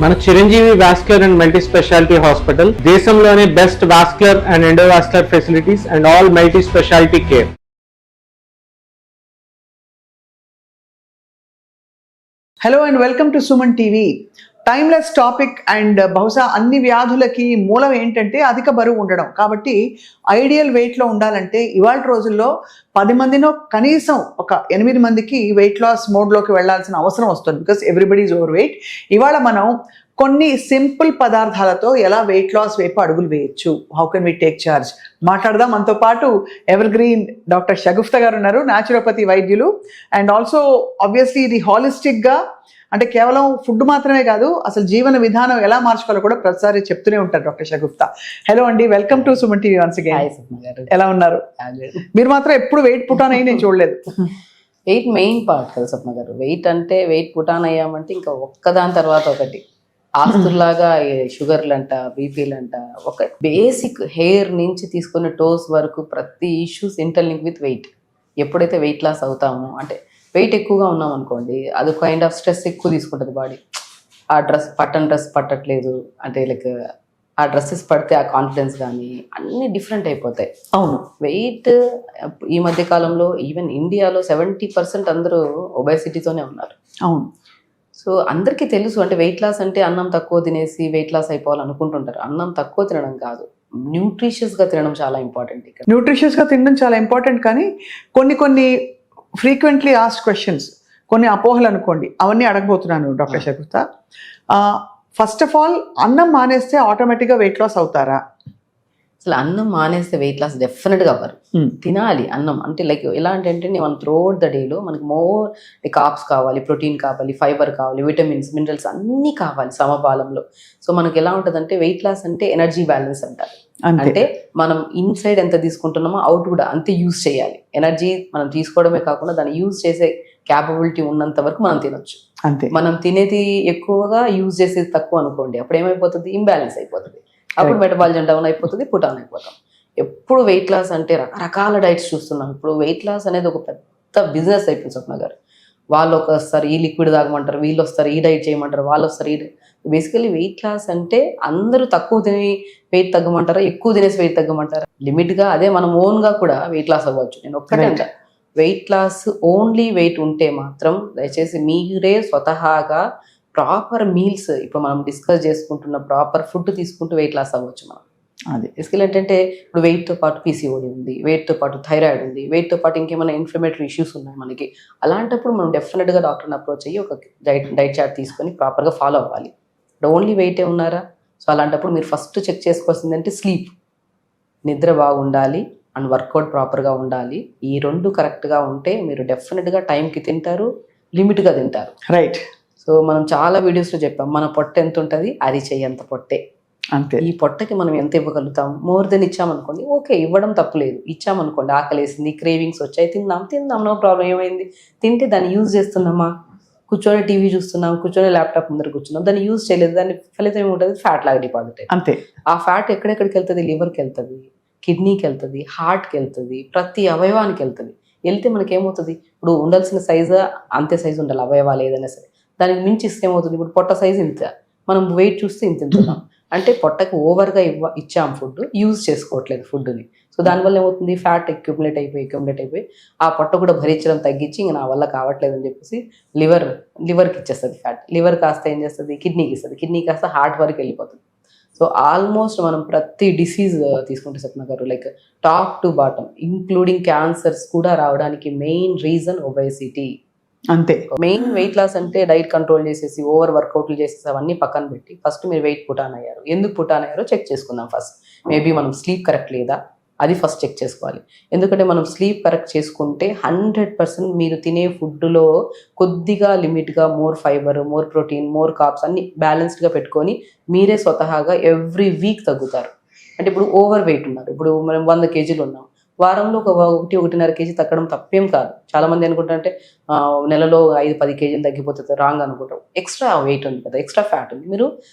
మన Chiranjeevi vascular and multi speciality hospital దేశంలోనే best vascular and endovascular facilities and all multi speciality care. Hello and welcome to Suman TV. Timeless topic and బహుశా అన్ని వ్యాధులకి మూలం ఏంటంటే అధిక బరువు ఉండడం. కాబట్టి ఐడియల్ వెయిట్లో ఉండాలంటే ఇవాళ రోజుల్లో 10 మందినో కనీసం ఒక 8 మందికి వెయిట్ లాస్ మోడ్లోకి వెళ్లాల్సిన అవసరం వస్తుంది. Because everybody is over weight. ఇవాళ మనం కొన్ని సింపుల్ పదార్థాలతో ఎలా వెయిట్ లాస్ వైపు అడుగులు వేయచ్చు, how can we take charge మాట్లాడదాం. మనతో పాటు ఎవర్ గ్రీన్ డాక్టర్ షగుఫ్తా గారు ఉన్నారు, న్యాచురోపతి వైద్యులు. అండ్ ఆల్సో ఆబ్వియస్లీ ఇది హాలిస్టిక్గా, అంటే కేవలం ఫుడ్ మాత్రమే కాదు, అసలు జీవన విధానం ఎలా మార్చుకోవాలో కూడా ప్రతిసారి చెప్తూనే ఉంటారు డాక్టర్ షగుఫ్తా. హలో అండి, welcome to Suman TV once again. ఎలా ఉన్నారు? మీరు మాత్రం ఎప్పుడు వెయిట్ పుటాన్ అయ్యి నేను చూడలేదు. వెయిట్ మెయిన్ పార్ట్ కదా స్వప్న గారు. వెయిట్ అంటే వెయిట్ పుటాన్ అయ్యామంటే ఇంకా ఒక్కదాని తర్వాత ఒకటి ఆస్తుల్లాగా షుగర్లు అంట, బీపీలు అంట, ఒక బేసిక్ హెయిర్ నుంచి తీసుకున్న టోస్ వరకు ప్రతి ఇష్యూస్ ఇంటర్లింక్ విత్ వెయిట్. ఎప్పుడైతే వెయిట్ లాస్ అవుతామో, అంటే వెయిట్ ఎక్కువగా ఉన్నాం అనుకోండి, అది కైండ్ ఆఫ్ స్ట్రెస్ ఎక్కువ తీసుకుంటుంది బాడీ. ఆ డ్రెస్ పట్టట్లేదు, అంటే లైక్ ఆ డ్రెస్సెస్ పడితే ఆ కాన్ఫిడెన్స్ కానీ అన్నీ డిఫరెంట్ అయిపోతాయి. అవును, వెయిట్ ఈ మధ్య కాలంలో ఈవెన్ ఇండియాలో 70% అందరూ ఒబేసిటీతోనే ఉన్నారు. అవును. సో అందరికీ తెలుసు, అంటే వెయిట్ లాస్ అంటే అన్నం తక్కువ తినేసి వెయిట్ లాస్ అయిపోవాలనుకుంటుంటారు. అన్నం తక్కువ తినడం కాదు, న్యూట్రిషియస్గా తినడం చాలా ఇంపార్టెంట్. ఇక్కడ న్యూట్రిషియస్గా తినడం చాలా ఇంపార్టెంట్. కానీ కొన్ని ఫ్రీక్వెంట్లీ ఆస్క్డ్ క్వశ్చన్స్, కొన్ని అపోహలు అనుకోండి, అవన్నీ అడగబోతున్నాను doctor Shagufta. First of all, అన్నం మానేస్తే ఆటోమేటిక్గా వెయిట్ లాస్ అవుతారా? అసలు అన్నం మానేస్తే వెయిట్ లాస్ డెఫినెట్గా అవ్వరు. తినాలి అన్నం. అంటే లైక్ ఎలా అంటే మనం త్రూఅవుట్ ద డేలో మనకి మోర్ కార్బ్స్ కావాలి, ప్రోటీన్ కావాలి, ఫైబర్ కావాలి, విటమిన్స్, మినరల్స్ అన్నీ కావాలి సమపాలంలో. సో మనకి ఎలా ఉంటుందంటే వెయిట్ లాస్ అంటే ఎనర్జీ బ్యాలెన్స్ అంటారు. అంటే మనం ఇన్సైడ్ ఎంత తీసుకుంటున్నామో అవుట్ కూడా అంతే యూజ్ చేయాలి. ఎనర్జీ మనం తీసుకోవడమే కాకుండా దాన్ని యూజ్ చేసే క్యాపబిలిటీ ఉన్నంత వరకు మనం తినొచ్చు. అంతే. మనం తినేది ఎక్కువగా యూజ్ చేసేది తక్కువ అనుకోండి, అప్పుడు ఏమైపోతుంది, ఇంబ్యాలెన్స్ అయిపోతుంది. అప్పుడు మెటబాలిజం డౌన్ అయిపోతుంది, పుటాన్ అయిపోతాం. ఎప్పుడు వెయిట్ లాస్ అంటే రకరకాల డైట్స్ చూస్తున్నాం. ఇప్పుడు వెయిట్ లాస్ అనేది ఒక పెద్ద బిజినెస్ అయిపోయింది స్వప్న గారు. వాళ్ళు ఒకసారి ఈ లిక్విడ్ తాగమంటారు, వీళ్ళు వస్తారు ఈ డైట్ చేయమంటారు, వాళ్ళు వస్తారు ఈ బేసికలీ వెయిట్ లాస్ అంటే అందరూ తక్కువ తిని వెయిట్ తగ్గమంటారా, ఎక్కువ తినేసి వెయిట్ తగ్గమంటారా? లిమిట్గా, అదే మనం ఓన్గా కూడా వెయిట్ లాస్ అవ్వచ్చు. నేను ఒక్కటే అంట, వెయిట్ లాస్ ఓన్లీ వెయిట్ ఉంటే మాత్రం దయచేసి మీరే స్వతహాగా ప్రాపర్ మీల్స్, ఇప్పుడు మనం డిస్కస్ చేసుకుంటున్న ప్రాపర్ ఫుడ్ తీసుకుంటూ వెయిట్ లాస్ అవ్వచ్చు మనం. అది బేసికలీ ఏంటంటే ఇప్పుడు వెయిట్తో పాటు పీసీఓడి ఉంది, వెయిట్తో పాటు థైరాయిడ్ ఉంది, వెయిట్తో పాటు ఇంకేమైనా ఇన్ఫ్లమేటరీ ఇష్యూస్ ఉన్నాయి మనకి. అలాంటప్పుడు మనం డెఫినెట్గా డాక్టర్ని అప్రోచ్ అయ్యి ఒక డైట్ చార్ట్ తీసుకొని ప్రాపర్గా ఫాలో అవ్వాలి. ఓన్లీ వెయిటే ఉన్నారా? సో అలాంటప్పుడు మీరు ఫస్ట్ చెక్ చేసుకోవాల్సింది అంటే స్లీప్, నిద్ర బాగుండాలి అండ్ వర్కౌట్ ప్రాపర్గా ఉండాలి. ఈ రెండు కరెక్ట్గా ఉంటే మీరు డెఫినెట్గా టైంకి తింటారు, లిమిట్గా తింటారు. రైట్. సో మనం చాలా వీడియోస్లో చెప్పాం, మన పొట్ట ఎంత ఉంటుంది, అది చెయ్యంత పొట్టే. అంతే. ఈ పొట్టకి మనం ఎంత ఇవ్వగలుగుతాం? మోర్ దెన్ ఇచ్చామనుకోండి, ఓకే, ఇవ్వడం తప్పులేదు. ఇచ్చామనుకోండి, ఆకలేసింది, క్రేవింగ్స్ వచ్చాయి, తిందాం, నో ప్రాబ్లం. ఏమైంది? తింటే దాన్ని యూజ్ చేస్తున్నామా? కూర్చొని టీవీ చూస్తున్నాం, కూర్చొని ల్యాప్టాప్ ముందర కూర్చున్నాం, దాన్ని యూజ్ చేయలేదు, దాని ఫలితం ఏముంటుంది? ఫ్యాట్ లాగా డిపాజిట్. అంతే. ఆ ఫ్యాట్ ఎక్కడెక్కడికి వెళ్తుంది? లివర్కి వెళ్తుంది, కిడ్నీకి వెళ్తుంది, హార్ట్కి వెళ్తుంది, ప్రతి అవయవానికి వెళ్తుంది. వెళ్తే మనకి ఏమవుతుంది? ఇప్పుడు ఉండాల్సిన సైజు అంతే సైజు ఉండాలి అవయవాలు ఏదైనా సరే. దానికి మించి ఇస్తే ఏమవుతుంది? ఇప్పుడు పొట్ట సైజు ఇంత, మనం వెయిట్ చూస్తే ఇంత తింటున్నాం అంటే పొట్టకి ఓవర్గా ఇచ్చాం ఫుడ్, యూజ్ చేసుకోవట్లేదు ఫుడ్ని. సో దానివల్ల ఏమవుతుంది? ఫ్యాట్ అక్యుములేట్ అయిపోయి ఆ పొట్ట కూడా భరించడం తగ్గించి ఇంకా నా వల్ల కావట్లేదు అని చెప్పేసి లివర్కి ఇచ్చేస్తుంది ఫ్యాట్. లివర్ కాస్త ఏం చేస్తుంది? కిడ్నీకి ఇస్తుంది, కిడ్నీ కాస్త హార్ట్ వరకు వెళ్ళిపోతుంది. సో ఆల్మోస్ట్ మనం ప్రతి డిసీజ్ తీసుకుంటే స్వప్న గారు, like top to bottom including cancers కూడా రావడానికి మెయిన్ రీజన్ ఒబేసిటీ. అంతే. మెయిన్ వెయిట్ లాస్ అంటే డైట్ కంట్రోల్ చేసేసి ఓవర్ వర్కౌట్లు చేసేసి అవన్నీ పక్కన పెట్టి ఫస్ట్ మీరు వెయిట్ పుటాన్ అయ్యారు, ఎందుకు పుటాన్ అయ్యారో చెక్ చేసుకుందాం. ఫస్ట్ మేబీ మనం స్లీప్ కరెక్ట్ లేదా, అది ఫస్ట్ చెక్ చేసుకోవాలి. ఎందుకంటే మనం స్లీప్ కరెక్ట్ చేసుకుంటే 100% మీరు తినే ఫుడ్లో కొద్దిగా లిమిట్గా more fibre, more protein, more carbs అన్ని బ్యాలెన్స్డ్గా పెట్టుకొని మీరే స్వతహాగా ఎవ్రీ వీక్ తగ్గుతారు. అంటే ఇప్పుడు ఓవర్ వెయిట్ ఉన్నారు, ఇప్పుడు మనం 100 kgs ఉన్నాం, వారంలో 1-1.5 kg తగ్గడం తప్పేం కాదు. చాలామంది అనుకుంటారంటే నెలలో 5-10 kgs తగ్గిపోతుంది, రాంగ్ అనుకుంటారు. ఎక్స్ట్రా వెయిట్ ఉంది కదా, ఎక్స్ట్రా ఫ్యాట్ ఉంది, మీరు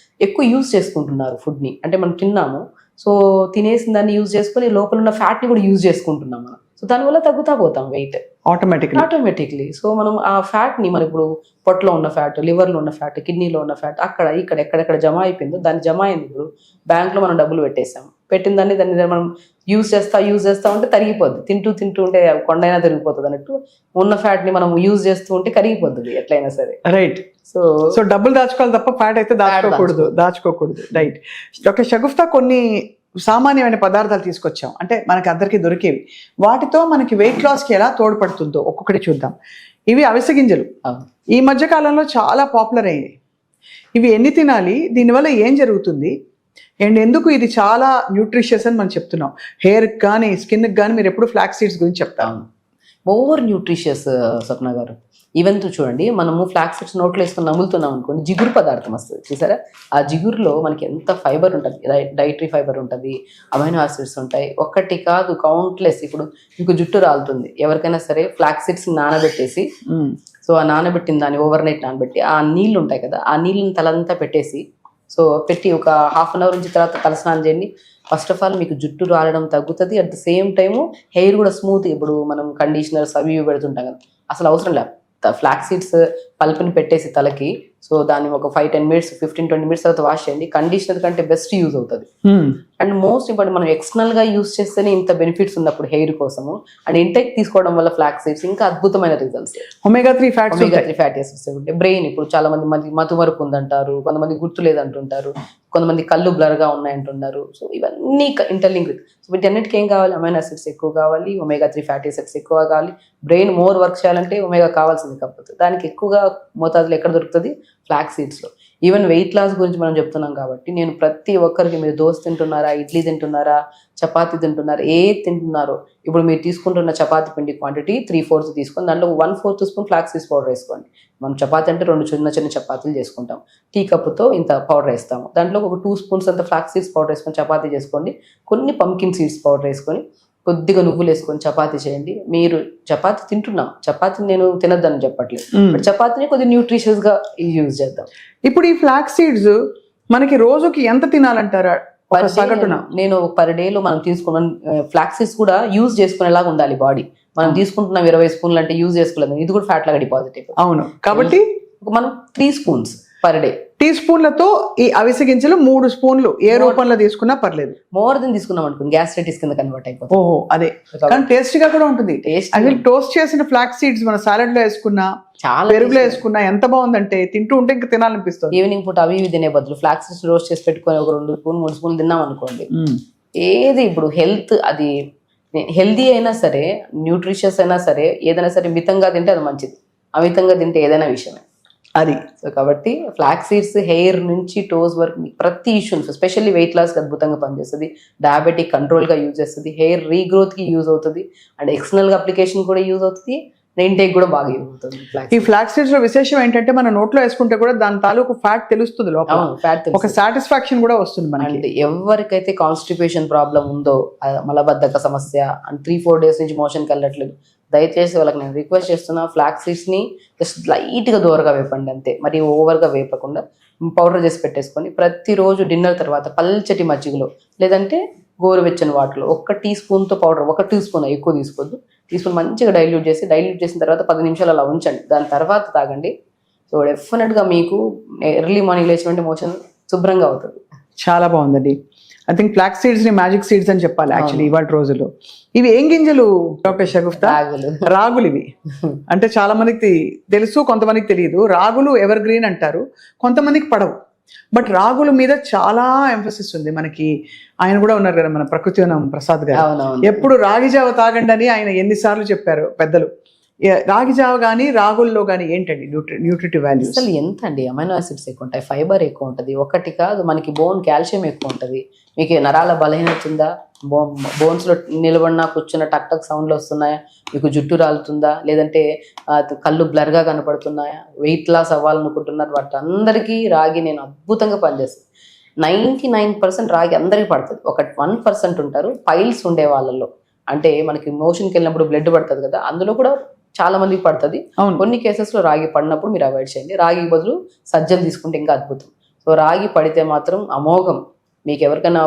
ఎక్కువ యూజ్ చేసుకుంటున్నారు ఫుడ్ని. అంటే మనం తిన్నాము, సో తినేసిన దాన్ని యూజ్ చేసుకొని లోపల ఉన్న ఫ్యాట్ని కూడా యూజ్ చేసుకుంటున్నాం మనం. సో దానివల్ల తగ్గుతా పోతాం వెయిట్ ఆటోమేటిక్లీ. సో మనం ఆ ఫ్యాట్ని మనం ఇప్పుడు పొట్టలో ఉన్న ఫ్యాట్, లివర్లో ఉన్న ఫ్యాట్, కిడ్నీలో ఉన్న ఫ్యాట్ అక్కడ ఇక్కడ ఎక్కడెక్కడ జమ అయిపోయిందో దాన్ని జమ అయింది. ఇప్పుడు బ్యాంక్లో మనం డబ్బులు పెట్టేసాం, పెట్టిన దాన్ని మనం యూజ్ చేస్తా ఉంటే తరిగిపోద్ది. తింటూ ఉంటే కొండైనా తిరిగిపోతుంది అన్నట్టు ఉన్న ఫ్యాట్ని మనం యూజ్ చేస్తూ ఉంటే కరిగిపోతుంది ఎట్లయినా సరే. రైట్. సో డబ్బులు దాచుకోవాలి తప్ప ఫ్యాట్ అయితే దాచుకోకూడదు. రైట్. డాక్టర్ షగుఫ్తా, కొన్ని సామాన్యమైన పదార్థాలు తీసుకొచ్చాం, అంటే మనకి అందరికీ దొరికేవి, వాటితో మనకి వెయిట్ లాస్కి ఎలా తోడ్పడుతుందో ఒక్కొక్కటి చూద్దాం. ఇవి అవిసె గింజలు ఈ మధ్య కాలంలో చాలా పాపులర్ అయ్యాయి. ఇవి ఎన్ని తినాలి, దీనివల్ల ఏం జరుగుతుంది, అండ్ ఎందుకు ఇది చాలా న్యూట్రిషియస్ అని మనం చెప్తున్నాం? హెయిర్కి కానీ స్కిన్కి కానీ మీరు ఎప్పుడు ఫ్లాక్స్ సీడ్స్ గురించి చెప్తాను. ఓవర్ న్యూట్రిషియస్ స్వప్న గారు. ఈవెన్ చూడండి, మనము ఫ్లాక్స్ సీడ్స్ నోట్లో వేసుకొని నములుతున్నాం అనుకోండి, జిగురు పదార్థం వస్తుంది చూసారా. ఆ జిగురులో మనకి ఎంత ఫైబర్ ఉంటుంది, డైటరీ ఫైబర్ ఉంటుంది, అమైనో యాసిడ్స్ ఉంటాయి. ఒక్కటి కాదు, కౌంట్లెస్. ఇప్పుడు మీకు జుట్టు రాలుతుంది, ఎవరికైనా సరే ఫ్లాక్స్ సీడ్స్ నానబెట్టేసి, సో ఆ నానబెట్టిన దాన్ని ఓవర్ నైట్ నానబెట్టి ఆ నీళ్ళు ఉంటాయి కదా, ఆ నీళ్ళని తలంతా పెట్టేసి, సో పెట్టి ఒక హాఫ్ అన్ అవర్ నుంచి తర్వాత తలస్నానం చేయండి. ఫస్ట్ ఆఫ్ ఆల్ మీకు జుట్టు రాలడం తగ్గుతుంది, at the same time hair కూడా స్మూత్. ఇప్పుడు మనం కండిషనర్స్ అవి ఇవి పెడుతుంటాం కదా, అసలు అవసరం లేదు. ఫ్లాక్స్ సీడ్స్ పల్పుని పెట్టేసి తలకి, సో దాన్ని ఒక 5-10 మినిట్స్ 15-20 మినిట్స్ తర్వాత వాష్ చేయండి. కండిషనర్ కంటే బెస్ట్ యూజ్ అవుతుంది. అండ్ మోస్ట్ ఇంపార్టెంట్, మనం ఎక్స్టర్నల్ గా యూజ్ చేస్తేనే ఇంత బెనిఫిట్స్ ఉన్నప్పుడు హెయిర్ కోసము, అండ్ ఇంటెక్ తీసుకోవడం వల్ల ఫ్లాక్స్ సీడ్స్ ఇంకా అద్భుతమైన రిజల్ట్స్. ఒమేగా-3 ఫ్యాటీ యాసిడ్స్ ఉంటాయి. బ్రెయిన్, ఇప్పుడు చాలా మంది మతుమరుపు ఉందంటారు, కొంతమంది గుర్తు లేదంటుంటారు, కొంతమంది కళ్ళు బ్లర్ గా ఉన్నాయంటున్నారు. సో ఇవన్నీ ఇంటర్లింక్. సో వీటన్నిటికి ఏం కావాలి? అమైనో యాసిడ్స్ ఎక్కువ కావాలి, ఒమేగా-3 ఫ్యాటీ యాసిడ్స్ ఎక్కువ కావాలి. బ్రెయిన్ మోర్ వర్క్ చేయాలంటే ఒమేగా కావాల్సింది, కాకపోతే దానికి ఎక్కువగా మోతాదులో ఎక్కడ దొరుకుతుంది? ఫ్లాక్స్ సీడ్స్ లో. ఈవెన్ వెయిట్ లాస్ గురించి మనం చెప్తున్నాం కాబట్టి నేను ప్రతి ఒక్కరికి, మీరు దోశ తింటున్నారా, ఇడ్లీ తింటున్నారా, చపాతీ తింటున్నారా, తింటున్నారో, ఇప్పుడు మీరు తీసుకుంటున్న చపాతీ పిండి క్వాంటిటీ 3/4 తీసుకొని దాంట్లో 1/4 స్పూన్ ఫ్లాక్స్ సీడ్స్ పౌడర్ వేసుకోండి. మనం చపాతీ అంటే 2 చిన్న చపాతీలు చేసుకుంటాం, టీ కప్పుతో ఇంత పౌడర్ వేస్తాము, దాంట్లో ఒక 2 స్పూన్స్ అంత ఫ్లాక్స్ సీడ్స్ పౌడర్ వేసుకొని చపాతీ చేసుకోండి. కొన్ని పంకిన్ సీడ్స్ పౌడర్ వేసుకొని కొద్దిగా నువ్వులు వేసుకొని చపాతీ చేయండి. మీరు చపాతీ తింటున్నాం, చపాతీ నేను తినద్దని చెప్పట్లేదు, బట్ చపాతీని కొద్దిగా న్యూట్రిషియస్ గా యూజ్ చేద్దాం. ఇప్పుడు ఈ ఫ్లాక్స్ సీడ్స్ మనకి రోజుకి ఎంత తినాలంటారా? నేను పర్ డేలో మనం తీసుకున్న ఫ్లాక్స్ సీడ్స్ కూడా యూజ్ చేసుకునేలాగా ఉండాలి బాడీ. మనం తీసుకుంటున్నాం 20 స్పూన్లు అంటే యూజ్ చేసుకోలేదు, ఇది కూడా ఫ్యాట్ లాగా డిపాజిట్ అయిపోతుంది. అవును, కాబట్టి మనం 3 స్పూన్స్ పర్ డే. టీ స్పూన్లతో ఈ అవిసె గింజలు 3 స్పూన్లు ఏ రూపంలో తీసుకున్నా పర్లేదు. మోర్ దెన్ తీసుకున్నాం అనుకోండి, గ్యాస్ట్రైటిస్ కింద కన్వర్ట్ అయిపోతుంది. ఓహో, అదే. కానీ టేస్ట్ గా కూడా ఉంటుంది. టోస్ట్ చేసిన ఫ్లాక్స్ సీడ్స్ మన సాలడ్ లో వేసుకున్నా, చాలా పెరుగులో వేసుకున్నా ఎంత బాగుందంటే తింటూ ఉంటే ఇంకా తినాలనిపిస్తుంది. ఈవినింగ్ పూట అవి తినే బదులు ఫ్లాక్స్ సీడ్స్ రోస్ట్ చేసి పెట్టుకొని ఒక 2 స్పూన్ 3 స్పూన్లు తిన్నాం అనుకోండి, ఏది ఇప్పుడు హెల్త్, అది హెల్దీ అయినా సరే, న్యూట్రిషియస్ అయినా సరే, ఏదైనా సరే మితంగా తింటే అది మంచిది, అమితంగా తింటే ఏదైనా విషయమే అది. సో కాబట్టి ఫ్లాక్స్ సీడ్స్ హెయిర్ నుంచి టోస్ వరకు ప్రతి ఇష్యూస్, ఎస్పెషల్లీ వెయిట్ లాస్కి అద్భుతంగా పనిచేస్తుంది, డయాబెటిక్ కంట్రోల్గా యూజ్ చేస్తుంది, హెయిర్ రీగ్రోత్కి యూజ్ అవుతుంది, అండ్ ఎక్స్టర్నల్గా అప్లికేషన్ కూడా యూజ్ అవుతుంది, ఇంటేక్ కూడా బాగా యూజ్ అవుతుంది. ఈ ఫ్లాక్స్ సీడ్స్ లో విశేషం ఏంటంటే మన నోట్లో వేసుకుంటే కూడా దాని తాలూకు ఫ్యాట్ తెలుస్తుంది, లోపల ఒక సాటిస్ఫాక్షన్ కూడా వస్తుంది మనకి. ఎవరికైతే కాన్స్టిపేషన్ ప్రాబ్లం ఉందో, మలబద్ధక సమస్య అండ్ 3-4 డేస్ నుంచి మోషన్కి వెళ్ళట్లేదు, దయచేసి వాళ్ళకి నేను రిక్వెస్ట్ చేస్తున్నా, ఫ్లాక్స్ సీడ్స్ని జస్ట్ లైట్గా దూరగా వేపండి అంతే, మరి ఓవర్గా వేపకుండా పౌడర్ చేసి పెట్టేసుకొని ప్రతిరోజు డిన్నర్ తర్వాత పల్చటి మజ్జిగలో లేదంటే గోరువెచ్చని వాటర్లో 1 టీ స్పూన్తో పౌడర్, 1 టీ స్పూన్ ఎక్కువ తీసుకోవద్దు, తీసుకుని మంచిగా డైల్యూట్ చేసిన తర్వాత 10 నిమిషాలు అలా ఉంచండి, దాని తర్వాత తాగండి. సో డెఫినెట్గా మీకు ఎర్లీ మార్నింగ్ లేచినట్టు మోషన్ శుభ్రంగా అవుతుంది. చాలా బాగుందండి. ఐ థింక్ ఫ్లాక్స్ సీడ్స్ ని మ్యాజిక్ సీడ్స్ అని చెప్పాలి యాక్చువల్లీ ఇవాళ రోజుల్లో. ఇవి ఏం గింజలు డాక్టర్ షగుఫ్తా? రాగులు. ఇవి అంటే చాలా మందికి తెలుసు, కొంతమందికి తెలియదు. రాగులు ఎవర్ గ్రీన్ అంటారు, కొంతమందికి పడవు, బట్ రాగుల మీద చాలా ఎంఫసిస్ ఉంది మనకి. ఆయన కూడా ఉన్నారు కదా మన ప్రకృతి ప్రసాద్ గారు, ఎప్పుడు రాగి జావ తాగండి అని ఆయన ఎన్నిసార్లు చెప్పారు పెద్దలు. రాగి జావ కానీ రాగుల్లో కానీ ఏంటండి న్యూట్రిటివ్ వాల్యూస్? అసలు ఎంత అండి, అమైనో యాసిడ్స్ ఎక్కువ ఉంటాయి, ఫైబర్ ఎక్కువ ఉంటుంది, ఒకటి కాదు మనకి బోన్ కాల్షియం ఎక్కువ ఉంటుంది. మీకు నరాల బలహీనత ఉందా, బోన్స్లో నిలబడినా కూర్చున్న టక్ టక్ సౌండ్లు వస్తున్నాయా, మీకు జుట్టు రాలుతుందా, లేదంటే కళ్ళు బ్లర్గా కనపడుతున్నాయా, వెయిట్ లాస్ అవ్వాలనుకుంటున్నారు, వాటి అందరికీ రాగి నేను అద్భుతంగా పనిచేస్తాను. 99% రాగి అందరికీ పడుతుంది. ఒక 1% ఉంటారు పైల్స్ ఉండే వాళ్ళలో, అంటే మనకి మోషన్కి వెళ్ళినప్పుడు బ్లడ్ పడుతుంది కదా, అందులో కూడా చాలా మందికి పడుతుంది. కొన్ని కేసెస్లో రాగి పడినప్పుడు మీరు అవాయిడ్ చేయండి. రాగి బదులు సజ్జలు తీసుకుంటే ఇంకా అద్భుతం. సో రాగి పడితే మాత్రం అమోఘం. మీకు ఎవరికైనా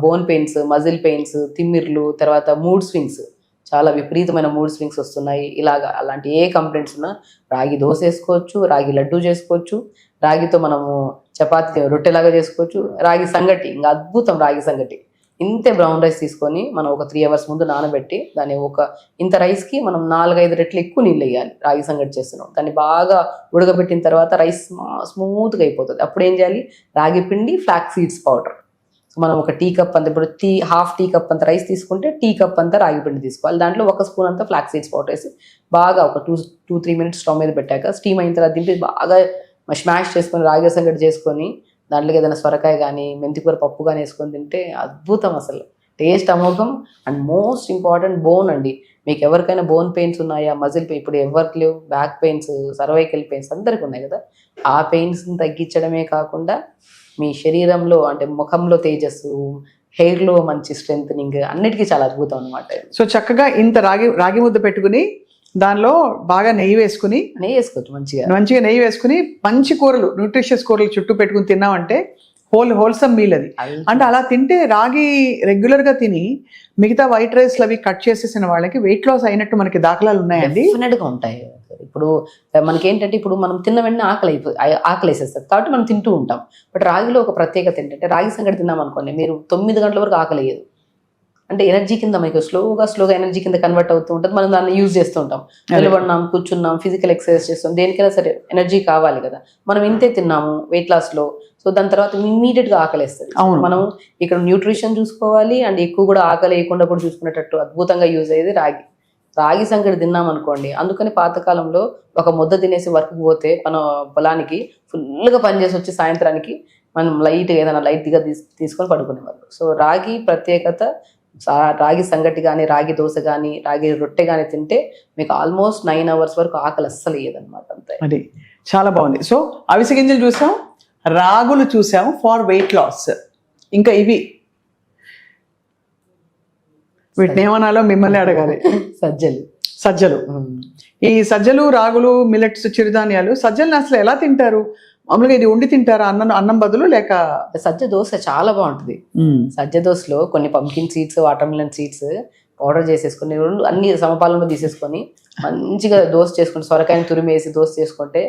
బోన్ పెయిన్స్, మజిల్ పెయిన్స్, తిమ్మిర్లు, తర్వాత మూడ్ స్వింగ్స్, చాలా విపరీతమైన మూడ్ స్వింగ్స్ వస్తున్నాయి, ఇలాగా అలాంటి ఏ కంప్లైంట్స్ ఉన్నా రాగి దోశ వేసుకోవచ్చు, రాగి లడ్డు చేసుకోవచ్చు, రాగితో మనము చపాతీ రొట్టెలాగా చేసుకోవచ్చు, రాగి సంగటి ఇంకా అద్భుతం. రాగి సంగటి ఇంతే బ్రౌన్ రైస్ తీసుకొని మనం ఒక 3 hours ముందు నానబెట్టి దాన్ని ఇంత రైస్కి మనం 4-5 రెట్లు ఎక్కువ నీళ్ళు వేయాలి. రాగి సంగటి చేస్తున్నాం, దాన్ని బాగా ఉడకబెట్టిన తర్వాత రైస్ స్మూత్గా అయిపోతుంది. అప్పుడు ఏం చేయాలి, రాగి పిండి, ఫ్లాక్ సీడ్స్ పౌడర్. మనం ఒక టీ కప్ అంత, ఇప్పుడు హాఫ్ టీ కప్ అంత రైస్ తీసుకుంటే టీ కప్ అంతా రాగి పిండి తీసుకోవాలి. దాంట్లో 1 స్పూన్ అంతా ఫ్లాక్ సీడ్స్ పౌడర్ వేసి బాగా ఒక 2-3 minutes స్టవ్ మీద పెట్టాక స్టీమ్ అయిన తర్వాత దింపి బాగా స్మాష్ చేసుకొని రాగి సంగటి చేసుకొని దాంట్లోకి ఏదైనా సొరకాయ కానీ మెంతికూర పప్పు కానీ వేసుకొని తింటే అద్భుతం. అసలు టేస్ట్ అమోఘం. అండ్ మోస్ట్ ఇంపార్టెంట్ బోన్ అండి. మీకు ఎవరికైనా బోన్ పెయిన్స్ ఉన్నాయా, మజిల్ పెయిన్, ఇప్పుడు ఎవరికి లేవు, బ్యాక్ పెయిన్స్, సర్వైకల్ పెయిన్స్ అందరికి ఉన్నాయి కదా, ఆ పెయిన్స్ని తగ్గించడమే కాకుండా మీ శరీరంలో అంటే ముఖంలో తేజస్సు, హెయిర్లో మంచి స్ట్రెంగ్, అన్నిటికీ చాలా అద్భుతం అనమాట. సో చక్కగా ఇంత రాగి ముద్ద పెట్టుకుని దానిలో బాగా నెయ్యి వేసుకోవచ్చు, మంచిగా నెయ్యి వేసుకుని మంచి కూరలు, న్యూట్రిషియస్ కూరలు చుట్టూ పెట్టుకుని తిన్నామంటే హోల్సమ్ మీల్ అది. అంటే అలా తింటే రాగి రెగ్యులర్ గా తిని మిగతా వైట్ రైస్లు అవి కట్ చేసేసిన వాళ్ళకి వెయిట్ లాస్ అయినట్టు మనకి దాఖలాలు ఉన్నాయండి. డెఫినెట్గా ఉంటాయి. ఇప్పుడు మనకేంటంటే ఇప్పుడు మనం తిన్న వెంటనే ఆకలి వేసేస్తుంది కాబట్టి మనం తింటూ ఉంటాం. బట్ రాగిలో ఒక ప్రత్యేకత ఏంటంటే రాగి సంగటి తిన్నాం అనుకోండి, మీరు 9 గంటల వరకు ఆకలి వేయదు. అంటే ఎనర్జీ కింద మీకు స్లోగా ఎనర్జీ కింద కన్వర్ట్ అవుతూ ఉంటుంది. మనం దాన్ని యూజ్ చేస్తూ ఉంటాం, నిలబడినాం, కూర్చున్నాం, ఫిజికల్ ఎక్సర్సైజ్ చేస్తాం, దేనికైనా సరే ఎనర్జీ కావాలి కదా. మనం ఇంతే తిన్నాము వెయిట్ లాస్లో, సో దాని తర్వాత ఇమ్మీడియట్గా ఆకలిస్తుంది. మనం ఇక్కడ న్యూట్రిషన్ చూసుకోవాలి అండ్ ఎక్కువ కూడా ఆకలి వేయకుండా కూడా చూసుకునేటట్టు అద్భుతంగా యూజ్ అయ్యేది రాగి సంగటి తిన్నాం అనుకోండి. అందుకని పాతకాలంలో ఒక ముద్ద తినేసి వర్క్కి పోతే మన పొలానికి ఫుల్గా పనిచేసి వచ్చి సాయంత్రానికి మనం ఏదైనా లైట్గా తీసుకొని పడుకునేవాళ్ళు. సో రాగి ప్రత్యేకత, రాగి సంగటి కానీ, రాగి దోశ కానీ, రాగి రొట్టె కానీ తింటే మీకు ఆల్మోస్ట్ 9 hours వరకు ఆకలి అస్సలు వేయదన్నమాట. అంతే, అది చాలా బాగుంది. సో అవిసె గింజలు చూసాం, రాగులు చూసాము ఫార్ వెయిట్ లాస్. ఇంకా వీటిని ఏమనాలో మిమ్మల్ని అడగాలి. సజ్జలు. ఈ సజ్జలు, రాగులు, మిల్లెట్స్, చిరుధాన్యాలు, సజ్జలను అసలు ఎలా తింటారు? మామూలుగా ఇది వండి తింటారా అన్నం బదులు, లేక? సజ్జ దోశ చాలా బాగుంటుంది. సజ్జ దోశలో కొన్ని pumpkin seeds, watermelon seeds powder చేసేసుకొని అన్ని సమపాలంలో తీసేసుకొని మంచిగా దోశ చేసుకుంటే, సొరకాయని తురిమేసి దోశ చేసుకుంటే